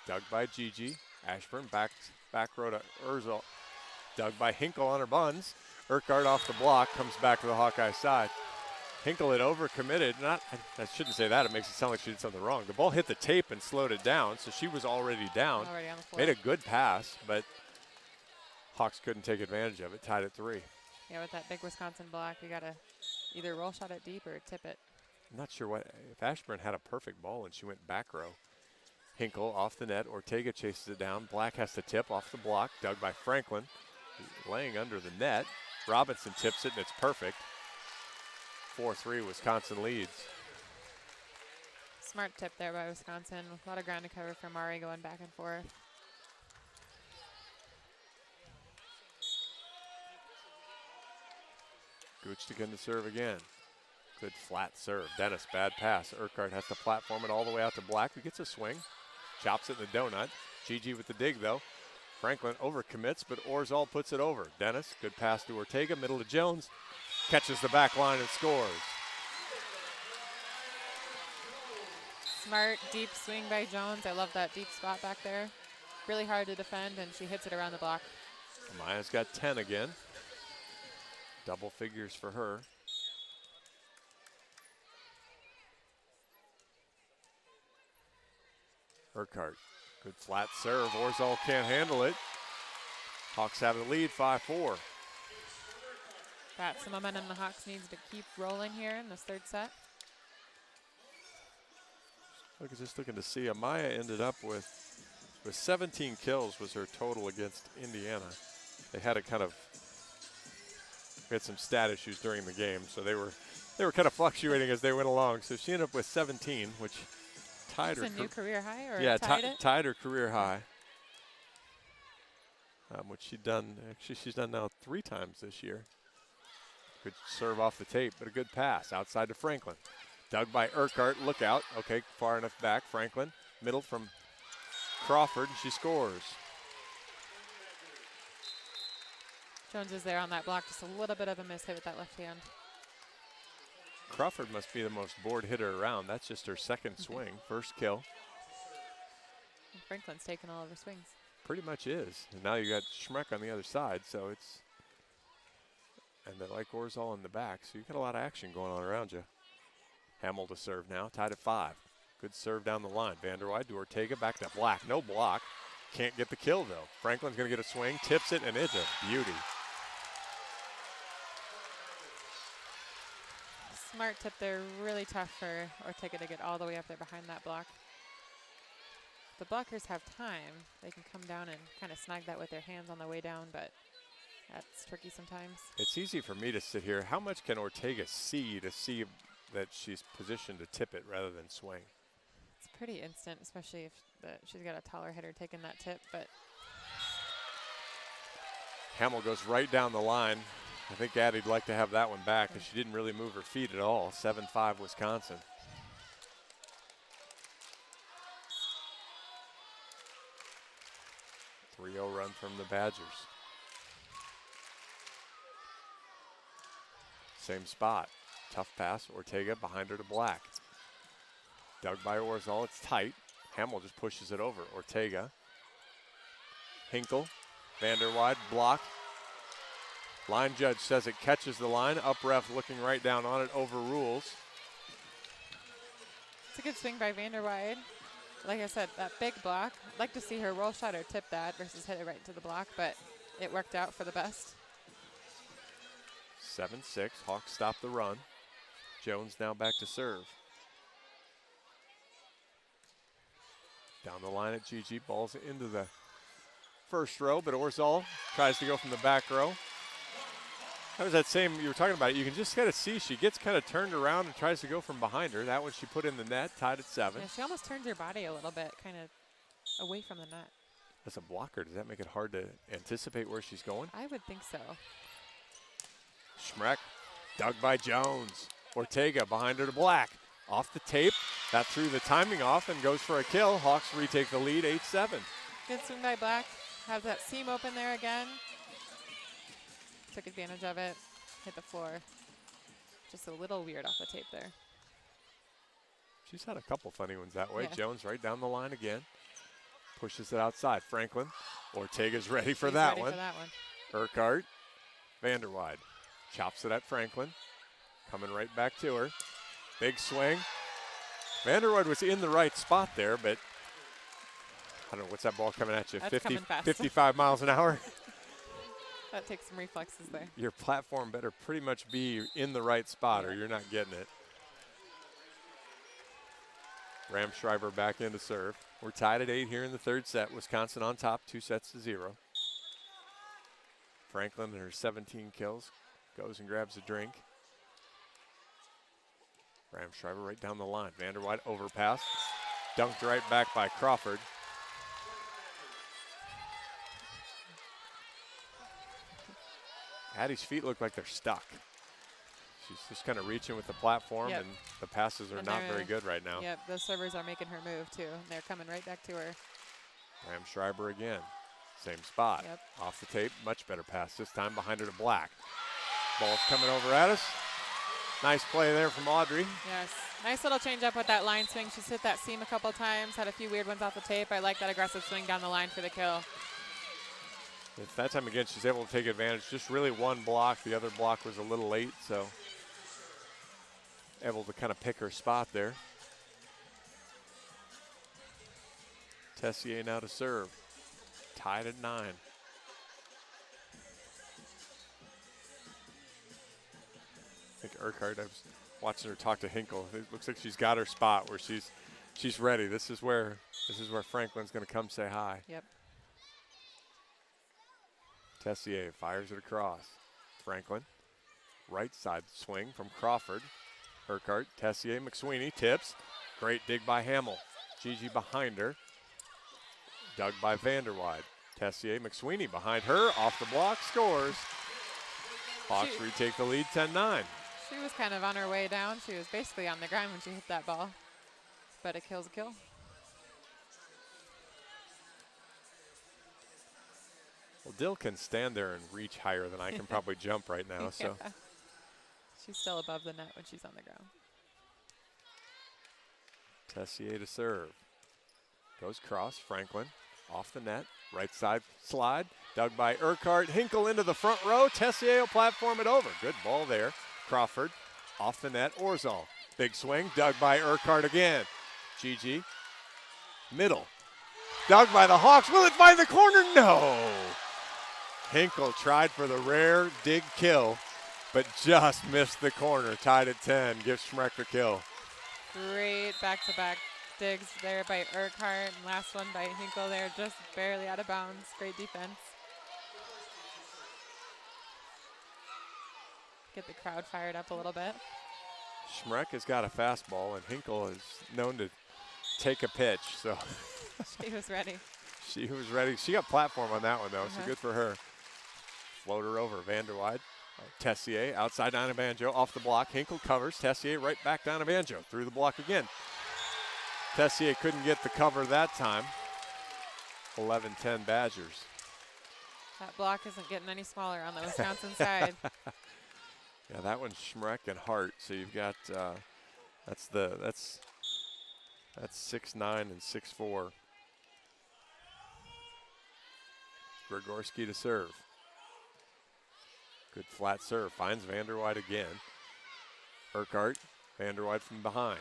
Dug by Gigi. Ashburn back row to Orzal. Dug by Hinkle on her buns. Urquhart off the block, comes back to the Hawkeye side. Hinkle had overcommitted. I shouldn't say that. It makes it sound like she did something wrong. The ball hit the tape and slowed it down, so she was already down. Already on the floor. Made a good pass, but Hawks couldn't take advantage of it. Tied at 3. Yeah, with that big Wisconsin block, you got to either roll shot it deep or tip it. I'm not sure if Ashburn had a perfect ball and she went back row. Hinkle off the net. Ortega chases it down. Black has to tip off the block. Dug by Franklin. Laying under the net. Robinson tips it, and it's perfect. 4-3, Wisconsin leads. Smart tip there by Wisconsin. A lot of ground to cover for Mari going back and forth. Scooch again to serve again. Good flat serve. Dennis, bad pass. Urquhart has to platform it all the way out to Black, who gets a swing. Chops it in the donut. Gigi with the dig, though. Franklin overcommits, but Orzal puts it over. Dennis, good pass to Ortega, middle to Jones. Catches the back line and scores. Smart, deep swing by Jones. I love that deep spot back there. Really hard to defend, and she hits it around the block. Maya's got 10 again. Double figures for her. Urquhart, good flat serve. Orzal can't handle it. Hawks have the lead, 5-4. That's the momentum the Hawks needs to keep rolling here in this third set. Just looking to see, Amaya ended up with 17 kills was her total against Indiana. They had we had some stat issues during the game, so they were kind of fluctuating as they went along. So she ended up with 17, which tied her. It's a new career high, or yeah, tied it? Tied her career high. Which she's done now 3 times this year. Good serve off the tape, but a good pass outside to Franklin. Dug by Urquhart, look out. Okay, far enough back. Franklin, middle from Crawford, and she scores. Jones is there on that block, just a little bit of a miss hit with that left hand. Crawford must be the most bored hitter around. That's just her second swing, first kill. And Franklin's taking all of her swings. Pretty much is. And now you got Schmeck on the other side, so it's, and they like Orzal in the back, so you got a lot of action going on around you. Hamill to serve now, tied at 5. Good serve down the line. Vanderwide to Ortega, back to Black. No block. Can't get the kill, though. Franklin's going to get a swing, tips it, and it's a beauty. Smart tip there, really tough for Ortega to get all the way up there behind that block. The blockers have time. They can come down and kind of snag that with their hands on the way down, but that's tricky sometimes. It's easy for me to sit here. How much can Ortega see to see that she's positioned to tip it rather than swing? It's pretty instant, especially if she's got a taller hitter taking that tip, but. Hamill goes right down the line. I think Addie'd like to have that one back because she didn't really move her feet at all. 7-5 Wisconsin. .30 run from the Badgers. Same spot. Tough pass. Ortega behind her to Black. Dug by Orzal. It's tight. Hamill just pushes it over. Ortega. Hinkle. Vanderwide. Block. Line judge says it catches the line. Up ref looking right down on it. Overrules. It's a good swing by Vanderwide. Like I said, that big block. I'd like to see her roll shot or tip that versus hit it right into the block, but it worked out for the best. 7-6. Hawks stop the run. Jones now back to serve. Down the line at Gigi. Ball's into the first row, but Orzal tries to go from the back row. That was that same, you were talking about it. You can just kind of see she gets kind of turned around and tries to go from behind her. That one she put in the net, tied at 7. Yeah, she almost turns her body a little bit, kind of away from the net. As a blocker, does that make it hard to anticipate where she's going? I would think so. Schmeck, dug by Jones. Ortega behind her to Black. Off the tape, that threw the timing off and goes for a kill. Hawks retake the lead, 8-7. Good swing by Black. Have that seam open there again. Took advantage of it, hit the floor. Just a little weird off the tape there. She's had a couple funny ones that way. Yeah. Jones right down the line again. Pushes it outside. Franklin. Ortega's ready for She's that ready one. for that one. Urquhart. Vanderwide. Chops it at Franklin. Coming right back to her. Big swing. Vanderwide was in the right spot there, but I don't know, what's that ball coming at you? That's coming fast. 55 miles an hour? That takes some reflexes there. Your platform better pretty much be in the right spot or you're not getting it. Ramschreiber back in to serve. We're tied at 8 here in the third set. Wisconsin on top, 2-0. Franklin and her 17 kills goes and grabs a drink. Ramschreiber right down the line. Vanderwide overpass. Dunked right back by Crawford. Addie's feet look like they're stuck. She's just kind of reaching with the platform, Yep. and the passes are And not they're- very good right now. Yep, those servers are making her move too. And they're coming right back to her. Ram Schreiber again. Same spot. Yep. Off the tape, much better pass. This time behind her to Black. Ball's coming over at us. Nice play there from Audrey. Yes, nice little change up with that line swing. She's hit that seam a couple times, had a few weird ones off the tape. I like that aggressive swing down the line for the kill. It's that time again, she's able to take advantage. Just really one block. The other block was a little late, so able to kind of pick her spot there. Tessier now to serve. Tied at 9. I think Urquhart, I was watching her talk to Hinkle. It looks like she's got her spot where she's ready. This is where Franklin's going to come say hi. Yep. Tessier fires it across. Franklin, right side swing from Crawford. Urquhart, Tessier, McSweeney, tips. Great dig by Hamill. Gigi behind her. Dug by Vanderwide. Tessier, McSweeney behind her. Off the block, scores. Hawks retake the lead 10-9. She was kind of on her way down. She was basically on the ground when she hit that ball. But a kill's a kill. Well, Dill can stand there and reach higher than I can probably jump right now. So Yeah. She's still above the net when she's on the ground. Tessier to serve. Goes cross, Franklin off the net, right side slide, dug by Urquhart, Hinkle into the front row, Tessier will platform it over. Good ball there. Crawford off the net, Orzal. Big swing, dug by Urquhart again. Gigi, middle, dug by the Hawks, will it find the corner? No! Hinkle tried for the rare dig kill, but just missed the corner, tied at 10, gives Schmreck the kill. Great back-to-back digs there by Urquhart, and last one by Hinkle there, just barely out of bounds. Great defense. Get the crowd fired up a little bit. Schmreck has got a fastball, and Hinkle is known to take a pitch, so She was ready. she was ready. She got platform on that one, though, so good for her. Floater over, Vanderwide. Tessier outside down to Banjo, off the block. Hinkle covers, Tessier right back down to Banjo, through the block again. Tessier couldn't get the cover that time. 11-10 Badgers. That block isn't getting any smaller on the Wisconsin side. Yeah, that one's Schmreck and Hart. So you've got that's 6'9" and 6'4". Grigorski to serve. Good flat serve. Finds Vanderwide again. Urquhart, Vanderwide from behind.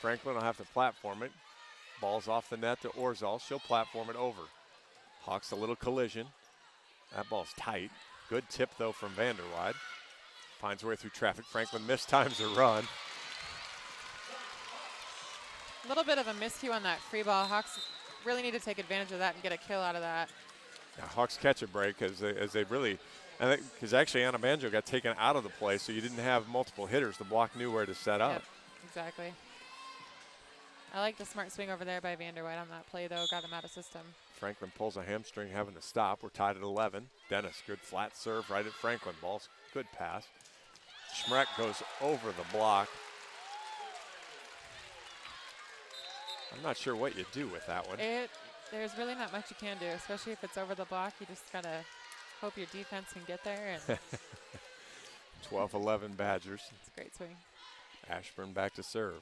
Franklin will have to platform it. Ball's off the net to Orzal. She'll platform it over. Hawks a little collision. That ball's tight. Good tip, though, from Vanderwide. Finds her way through traffic. Franklin mistimes a run. A little bit of a miscue on that free ball. Hawks really need to take advantage of that and get a kill out of that. Now, Hawks catch a break as they really, because actually Anna Banjo got taken out of the play, so you didn't have multiple hitters. The block knew where to set up. Yep, exactly. I like the smart swing over there by Vanderwide on that play, though. Got him out of system. Franklin pulls a hamstring, having to stop. We're tied at 11. Dennis, good flat serve right at Franklin. Ball's good pass. Schmreck goes over the block. I'm not sure what you do with that one. There's really not much you can do, especially if it's over the block. You just gotta hope your defense can get there. And 12-11 Badgers. it's a great swing. Ashburn back to serve.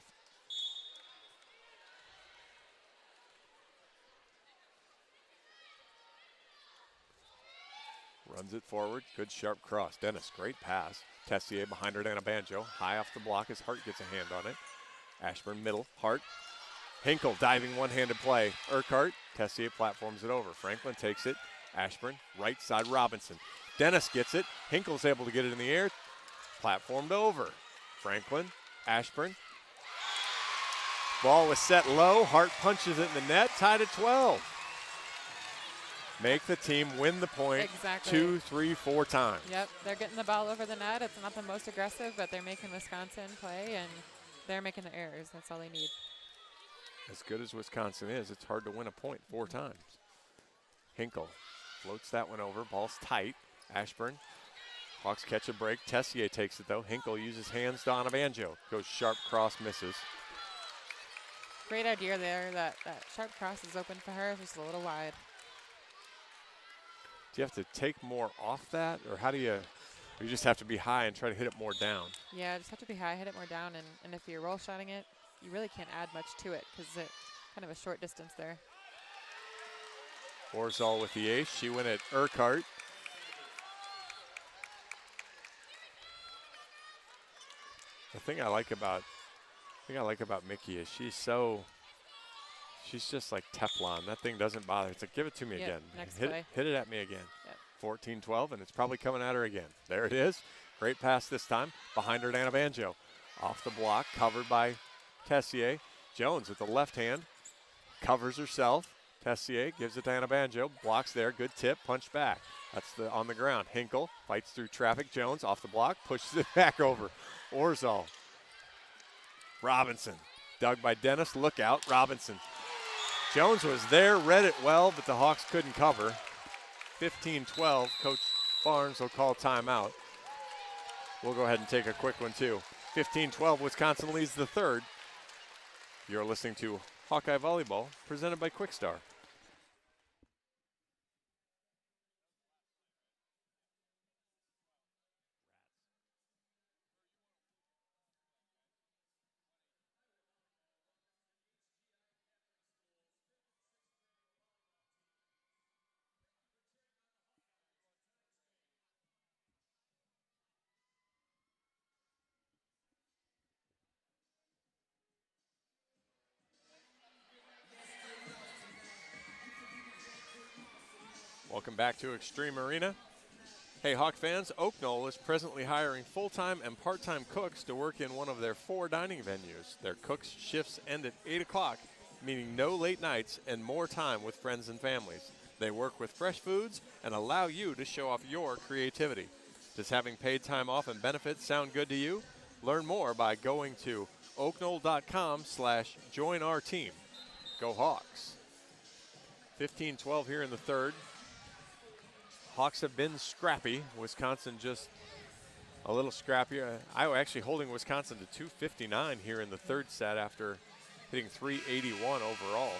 Runs it forward. Good sharp cross. Dennis, great pass. Tessier behind her down a Banjo. High off the block as Hart gets a hand on it. Ashburn middle. Hart. Hinkle diving one-handed play. Urquhart. Tessier platforms it over. Franklin takes it. Ashburn. Right side Robinson. Dennis gets it. Hinkle's able to get it in the air. Platformed over. Franklin. Ashburn. Ball was set low. Hart punches it in the net. Tied at 12. Make the team win the point Exactly. 2, 3, 4 times. Yep, they're getting the ball over the net. It's not the most aggressive, but they're making Wisconsin play, and they're making the errors. That's all they need. As good as Wisconsin is, it's hard to win a point 4 times. Hinkle floats that one over. Ball's tight. Ashburn. Hawks catch a break. Tessier takes it, though. Hinkle uses hands. Donna Banjo goes sharp cross, misses. Great idea there. That sharp cross is open for her, just a little wide. Do you have to take more off that, or how do you just have to be high and try to hit it more down? Yeah, just have to be high, hit it more down, and if you're roll shotting it, you really can't add much to it because it's kind of a short distance there. Orzal with the ace. She went at Urquhart. The thing I like about Mickey is she's just like Teflon. That thing doesn't bother. It's like, give it to me again. Next Hit it at me again. Yep. 14-12, and it's probably coming at her again. There it is. Great pass this time. Behind her, Dana Banjo. Off the block, covered by Tessier. Jones with the left hand. Covers herself. Tessier gives it to Dana Banjo. Blocks there. Good tip. Punch back. That's on the ground. Hinkle fights through traffic. Jones off the block. Pushes it back over. Orzal. Robinson. Dug by Dennis. Look out. Robinson. Jones was there. Read it well, but the Hawks couldn't cover. 15-12. Coach Barnes will call timeout. We'll go ahead and take a quick one, too. 15-12. Wisconsin leads the third. You're listening to Hawkeye Volleyball, presented by Quickstar. Welcome back to Extreme Arena. Hey, Hawk fans, Oak Knoll is presently hiring full-time and part-time cooks to work in one of their 4 dining venues. Their cooks' shifts end at 8 o'clock, meaning no late nights and more time with friends and families. They work with fresh foods and allow you to show off your creativity. Does having paid time off and benefits sound good to you? Learn more by going to oakknoll.com/join our team. Go Hawks. 15-12 here in the third. Hawks have been scrappy. Wisconsin just a little scrappier. Iowa actually holding Wisconsin to 259 here in the third set after hitting 381 overall.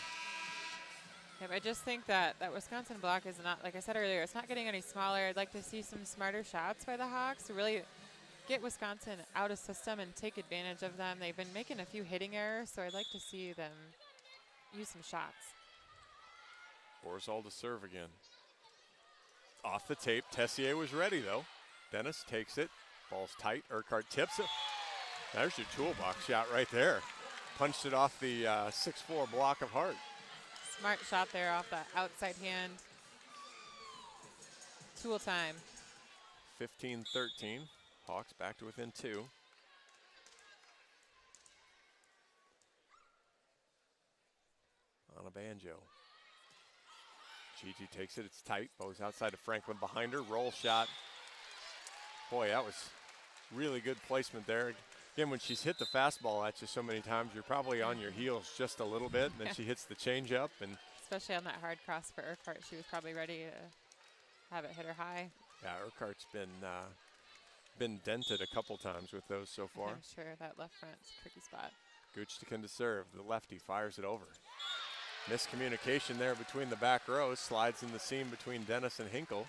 Yeah, I just think that Wisconsin block is not, like I said earlier, it's not getting any smaller. I'd like to see some smarter shots by the Hawks to really get Wisconsin out of system and take advantage of them. They've been making a few hitting errors, so I'd like to see them use some shots. Orzal to serve again. Off the tape. Tessier was ready, though. Dennis takes it. Ball's tight. Urquhart tips it. There's your toolbox shot right there. Punched it off the 6'4" block of Hart. Smart shot there off the outside hand. Tool time. 15-13. Hawks back to within 2. On a Banjo. Gigi takes it. It's tight. Bows outside of Franklin behind her. Roll shot. Boy, that was really good placement there. Again, when she's hit the fastball at you so many times, you're probably on your heels just a little bit, and then she hits the changeup. And especially on that hard cross for Urquhart, she was probably ready to have it hit her high. Yeah, Urquhart's been dented a couple times with those so far. I'm sure that left front's a tricky spot. Guchtikin to serve. The lefty fires it over. Miscommunication there between the back rows. Slides in the seam between Dennis and Hinkle.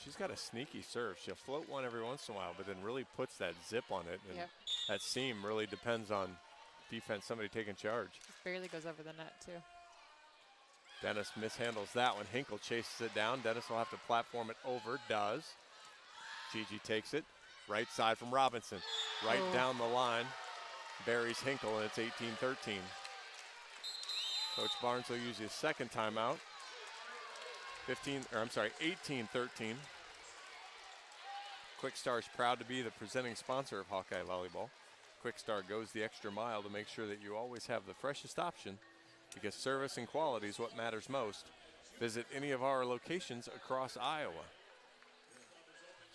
She's got a sneaky serve. She'll float one every once in a while, but then really puts that zip on it. And that seam really depends on defense, somebody taking charge. Just barely goes over the net, too. Dennis mishandles that one. Hinkle chases it down. Dennis will have to platform it over. Does. Gigi takes it. Right side from Robinson. Right down the line. Buries Hinkle, and it's 18-13. Coach Barnes will use his second timeout. 18-13. Quickstar is proud to be the presenting sponsor of Hawkeye Volleyball. Quickstar goes the extra mile to make sure that you always have the freshest option, because service and quality is what matters most. Visit any of our locations across Iowa.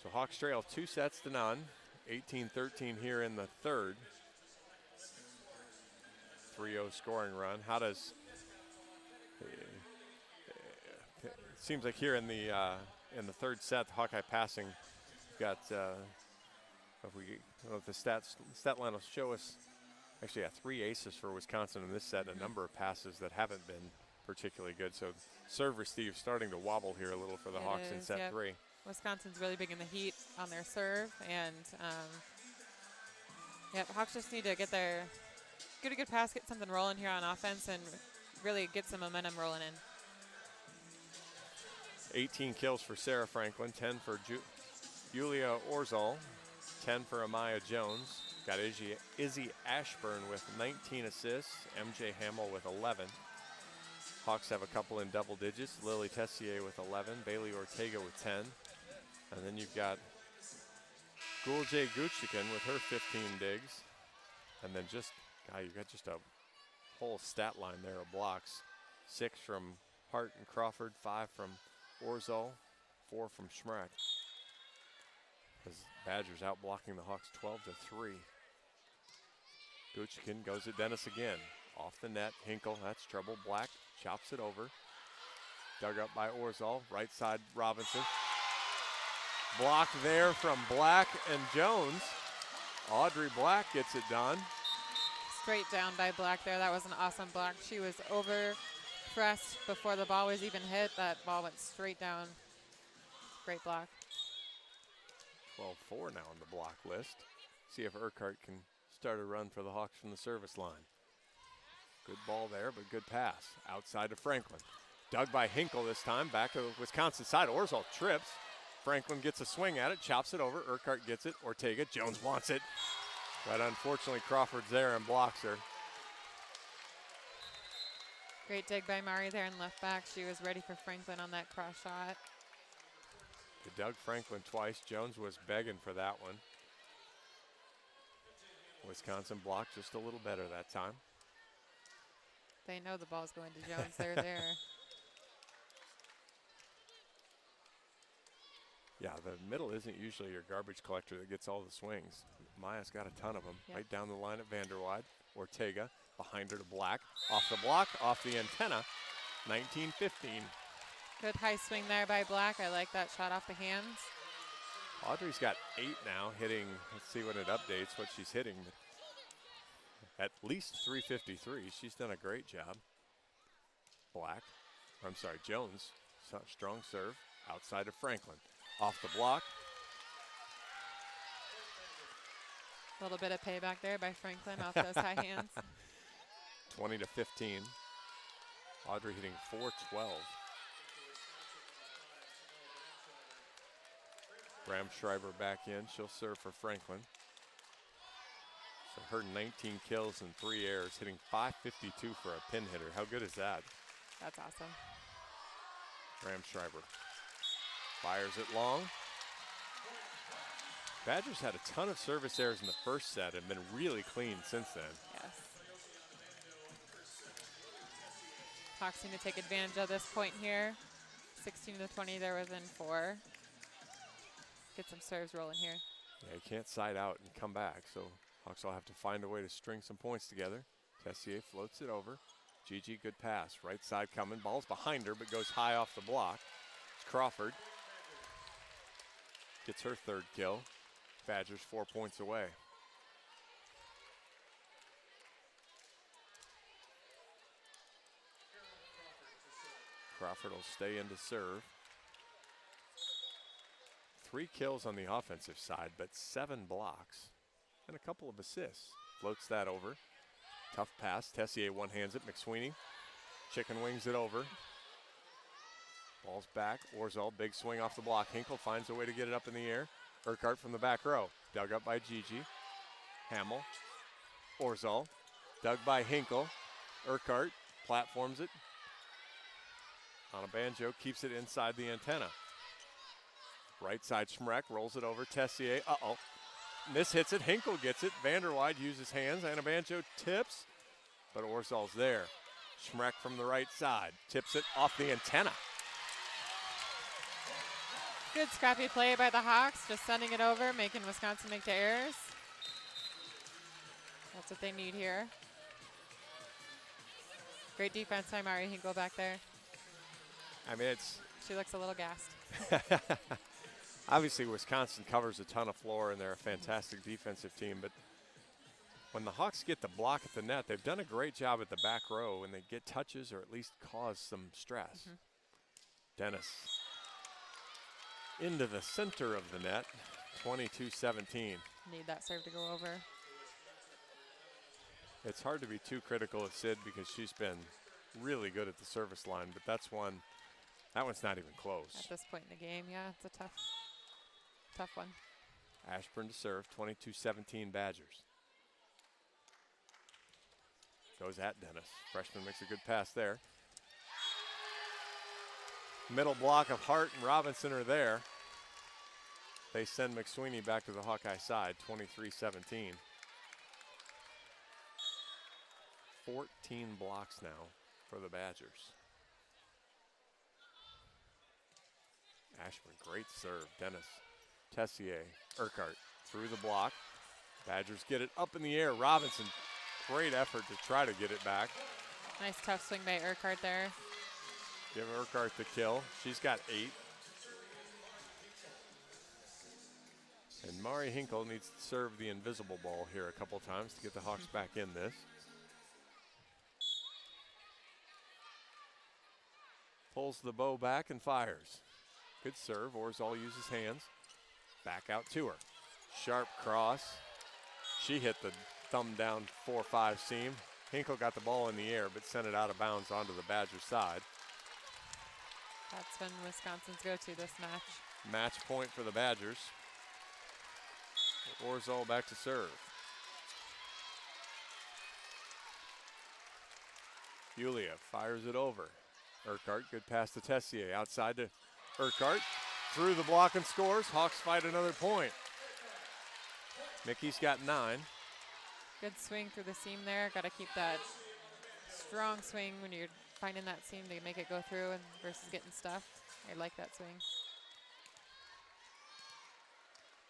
So Hawks trail 2-0. 18-13 here in the third. 3-0 scoring run. How does it seems like here in the in the third set, the Hawkeye passing got, if we, I don't know if the stat line will show us, actually, 3 aces for Wisconsin in this set, a number of passes that haven't been particularly good. So serve receive starting to wobble here a little for the Hawks in set 3. Wisconsin's really big in the heat on their serve, and Hawks just need to get a good pass, get something rolling here on offense, and really get some momentum rolling in. 18 kills for Sarah Franklin, 10 for Julia Orzal, 10 for Amaya Jones. Got Izzy Ashburn with 19 assists, MJ Hamill with 11. Hawks have a couple in double digits, Lily Tessier with 11, Bailey Ortega with 10. And then you've got Gulje Guchikin with her 15 digs. And then you've got just a whole stat line there of blocks. 6 from Hart and Crawford, 5 from Orzal, 4 from Schmrack. As Badgers out blocking the Hawks 12-3. Guchikin goes at Dennis again. Off the net, Hinkle, that's trouble. Black chops it over. Dug up by Orzal, right side Robinson. Blocked there from Black and Jones. Audrey Black gets it done. Straight down by Black there. That was an awesome block. She was over pressed before the ball was even hit. That ball went straight down. Great block. 12-4 now on the block list. See if Urquhart can start a run for the Hawks from the service line. Good ball there, but good pass. Outside to Franklin. Dug by Hinkle this time. Back to the Wisconsin side. Orzal trips. Franklin gets a swing at it, chops it over. Urquhart gets it. Ortega, Jones wants it. But unfortunately, Crawford's there and blocks her. Great dig by Mari there in left back. She was ready for Franklin on that cross shot. They dug Franklin twice. Jones was begging for that one. Wisconsin blocked just a little better that time. They know the ball's going to Jones. They're there. Yeah, the middle isn't usually your garbage collector that gets all the swings. Maya's got a ton of them. Yep. Right down the line at Vanderwide. Ortega behind her to Black. Off the block, off the antenna. 19-15. Good high swing there by Black. I like that shot off the hands. Audrey's got 8 now hitting. Let's see when it updates what she's hitting. At least 353. She's done a great job. Jones. Strong serve. Outside of Franklin. Off the block. A little bit of payback there by Franklin off those high hands. 20-15. Audrey hitting .412. Bram Schreiber back in. She'll serve for Franklin. So her 19 kills and 3 errors, hitting .552 for a pin hitter. How good is that? That's awesome. Bram Schreiber fires it long. Badgers had a ton of service errors in the first set and been really clean since then. Yes. Hawks need to take advantage of this point here. 16-20, they're within 4. Get some serves rolling here. Yeah, you can't side out and come back, so Hawks will have to find a way to string some points together. Tessier floats it over. Gigi, good pass. Right side coming. Ball's behind her, but goes high off the block. Crawford gets her 3rd kill. Badgers 4 points away. Crawford will stay in to serve. 3 kills on the offensive side, but 7 blocks and a couple of assists. Floats that over. Tough pass. Tessier one-hands it. McSweeney chicken wings it over. Ball's back. Orzal, big swing off the block. Hinkle finds a way to get it up in the air. Urquhart from the back row. Dug up by Gigi. Hamill. Orzal. Dug by Hinkle. Urquhart platforms it. On a banjo, keeps it inside the antenna. Right side, Schmreck rolls it over. Tessier, mishits it. Hinkle gets it. Vanderwide uses hands. Anabanjo tips, but Orzal's there. Schmreck from the right side tips it off the antenna. Good scrappy play by the Hawks, just sending it over, making Wisconsin make the errors. That's what they need here. Great defense by Mari Hinkle back there. I mean, it's She looks a little gassed. Obviously, Wisconsin covers a ton of floor, and they're a fantastic defensive team. But when the Hawks get the block at the net, they've done a great job at the back row, and they get touches or at least cause some stress. Dennis into the center of the net, 22-17. Need that serve to go over. It's hard to be too critical of Sid because she's been really good at the service line, but that one's not even close. At this point in the game, yeah, it's a tough one. Ashburn to serve, 22-17 Badgers. Goes at Dennis. Freshman makes a good pass there. Middle block of Hart and Robinson are there. They send McSweeney back to the Hawkeye side, 23-17. 14 blocks now for the Badgers. Ashburn, great serve. Dennis, Tessier, Urquhart through the block. Badgers get it up in the air. Robinson, great effort to try to get it back. Nice tough swing by Urquhart there. Give Urquhart the kill. She's got 8. And Mari Hinkle needs to serve the invisible ball here a couple times to get the Hawks back in this. Pulls the bow back and fires. Good serve. Orzal uses hands. Back out to her. Sharp cross. She hit the thumb down 4-5 seam. Hinkle got the ball in the air but sent it out of bounds onto the Badgers side. That's been Wisconsin's go-to this match. Match point for the Badgers. Orzal back to serve. Yulia fires it over. Urquhart, good pass to Tessier. Outside to Urquhart. Through the block and scores. Hawks fight another point. Mickey's got 9. Good swing through the seam there. Got to keep that strong swing when you're finding that seam to make it go through and versus getting stuffed. I like that swing.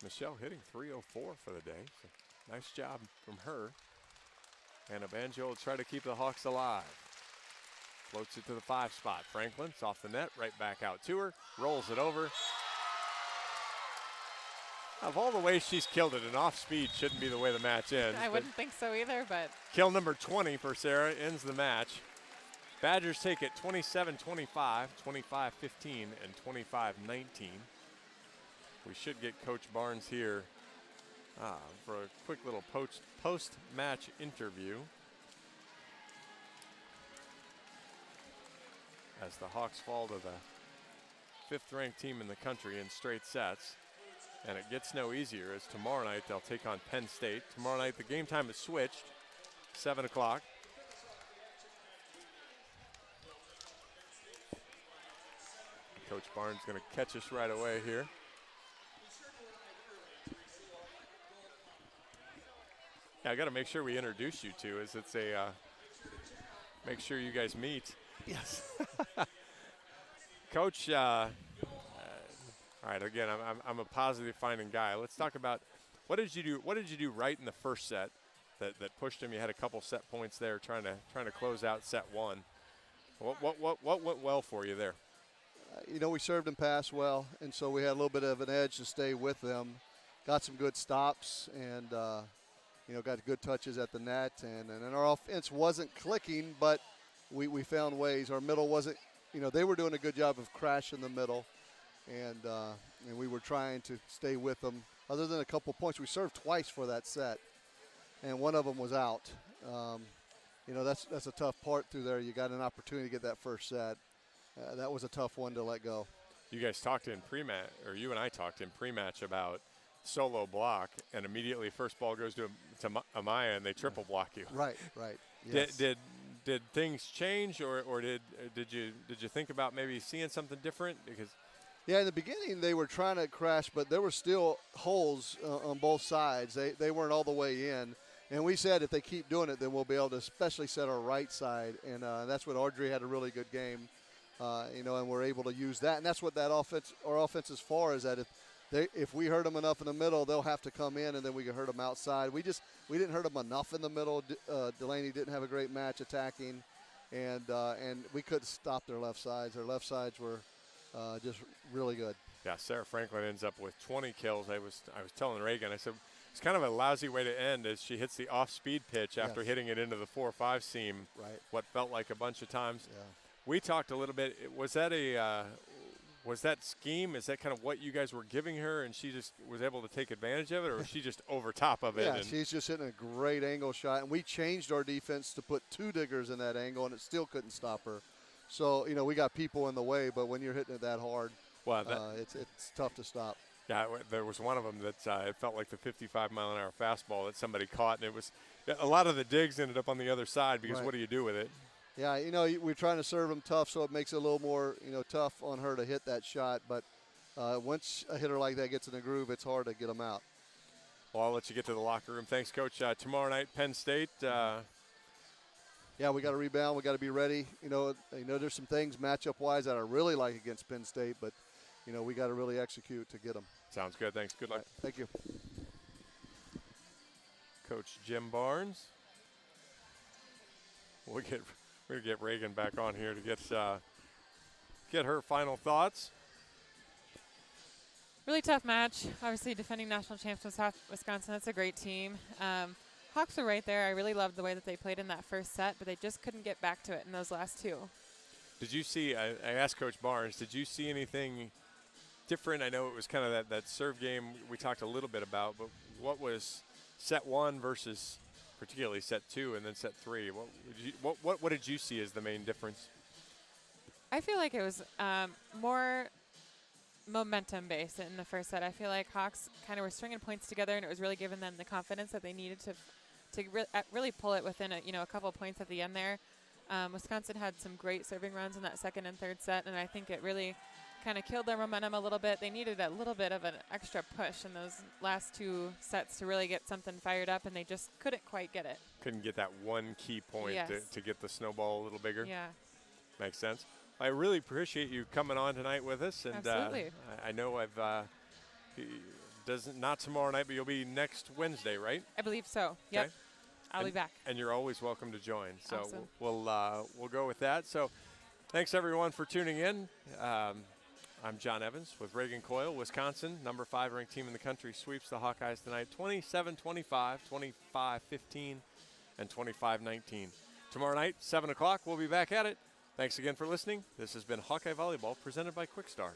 Michelle hitting .304 for the day. So nice job from her. Anna Banjo will try to keep the Hawks alive. Floats it to the 5 spot. Franklin's off the net, right back out to her. Rolls it over. Of all the ways she's killed it, an off speed shouldn't be the way the match ends. I wouldn't think so either, but. Kill number 20 for Sarah ends the match. Badgers take it 27-25, 25-15, and 25-19. We should get Coach Barnes here for a quick little post-match interview. As the Hawks fall to the 5th-ranked team in the country in straight sets. And it gets no easier as tomorrow night they'll take on Penn State. Tomorrow night the game time is switched, 7 o'clock. Coach Barnes going to catch us right away here. Yeah, I got to make sure we introduce you two as it's a, make sure you guys meet. Yes. Coach, all right, again, I'm a positive finding guy. Let's talk about what did you do right in the first set that pushed him? You had a couple set points there trying to close out set 1. What went well for you there? You know, we served and passed well, and so we had a little bit of an edge to stay with them. Got some good stops and, you know, got good touches at the net. And our offense wasn't clicking, but we found ways. Our middle wasn't, you know, they were doing a good job of crashing the middle. And we were trying to stay with them. Other than a couple points, we served twice for that set, and one of them was out. You know, that's a tough part through there. You got an opportunity to get that first set. That was a tough one to let go. You guys talked in pre-match, or you and I talked in pre-match about solo block, and immediately first ball goes to Amaya, and they triple block you. Right. Yes. Did things change, or did you think about maybe seeing something different? Because yeah, in the beginning they were trying to crash, but there were still holes on both sides. They weren't all the way in. And we said if they keep doing it, then we'll be able to especially set our right side. And that's what Audrey had a really good game, you know, and we're able to use that. And that's what that offense, our offense is for, is that if we hurt them enough in the middle, they'll have to come in, and then we can hurt them outside. We didn't hurt them enough in the middle. Delaney didn't have a great match attacking, and we couldn't stop their left sides. Their left sides were just really good. Yeah, Sarah Franklin ends up with 20 kills. I was telling Reagan, I said, it's kind of a lousy way to end as she hits the off-speed pitch after Yes. hitting it into the 4-5 seam. Right. What felt like a bunch of times. Yeah. We talked a little bit. Was that scheme? Is that kind of what you guys were giving her, and she just was able to take advantage of it, or was she just over top of it? Yeah, and she's just hitting a great angle shot, and we changed our defense to put 2 diggers in that angle, and it still couldn't stop her. So, we got people in the way, but when you're hitting it that hard, well, it's tough to stop. yeah, there was one of them that it felt like the 55-mile-an-hour fastball that somebody caught, and it was a lot of the digs ended up on the other side because Right. what do you do with it? Yeah, we're trying to serve them tough, so it makes it a little more, tough on her to hit that shot. But once a hitter like that gets in a groove, it's hard to get them out. Well, I'll let you get to the locker room. Thanks, Coach. Tomorrow night, Penn State. Yeah, we got to rebound. We got to be ready. There's some things matchup-wise that I really like against Penn State, but we got to really execute to get them. Sounds good. Thanks. Good luck. Right, thank you. Coach Jim Barnes. We're gonna get Reagan back on here to get her final thoughts. Really tough match. Obviously, defending national champs Wisconsin. That's a great team. Hawks are right there. I really loved the way that they played in that first set, but they just couldn't get back to it in those last 2. Did you see? I asked Coach Barnes. Did you see anything different? I know it was kind of that serve game we talked a little bit about, but what was set 1 versus particularly set 2 and then set 3? What did you see as the main difference? I feel like it was more momentum based in the first set. I feel like Hawks kind of were stringing points together, and it was really giving them the confidence that they needed to really pull it within a couple points at the end there. Wisconsin had some great serving runs in that second and third set, and I think it really kind of killed their momentum a little bit. They needed a little bit of an extra push in those last 2 sets to really get something fired up, and they just couldn't quite get it. Couldn't get that one key point Yes. to get the snowball a little bigger. Yeah. Makes sense. I really appreciate you coming on tonight with us, and Absolutely. I know not tomorrow night, but you'll be next Wednesday, right? I believe so. Yep. Okay. I'll be back. And you're always welcome to join. So Awesome. we'll go with that. So thanks everyone for tuning in. I'm John Evans with Reagan Coyle. Wisconsin, number 5 ranked team in the country, sweeps the Hawkeyes tonight 27-25, 25-15, and 25-19. Tomorrow night, 7 o'clock, we'll be back at it. Thanks again for listening. This has been Hawkeye Volleyball presented by Quickstar.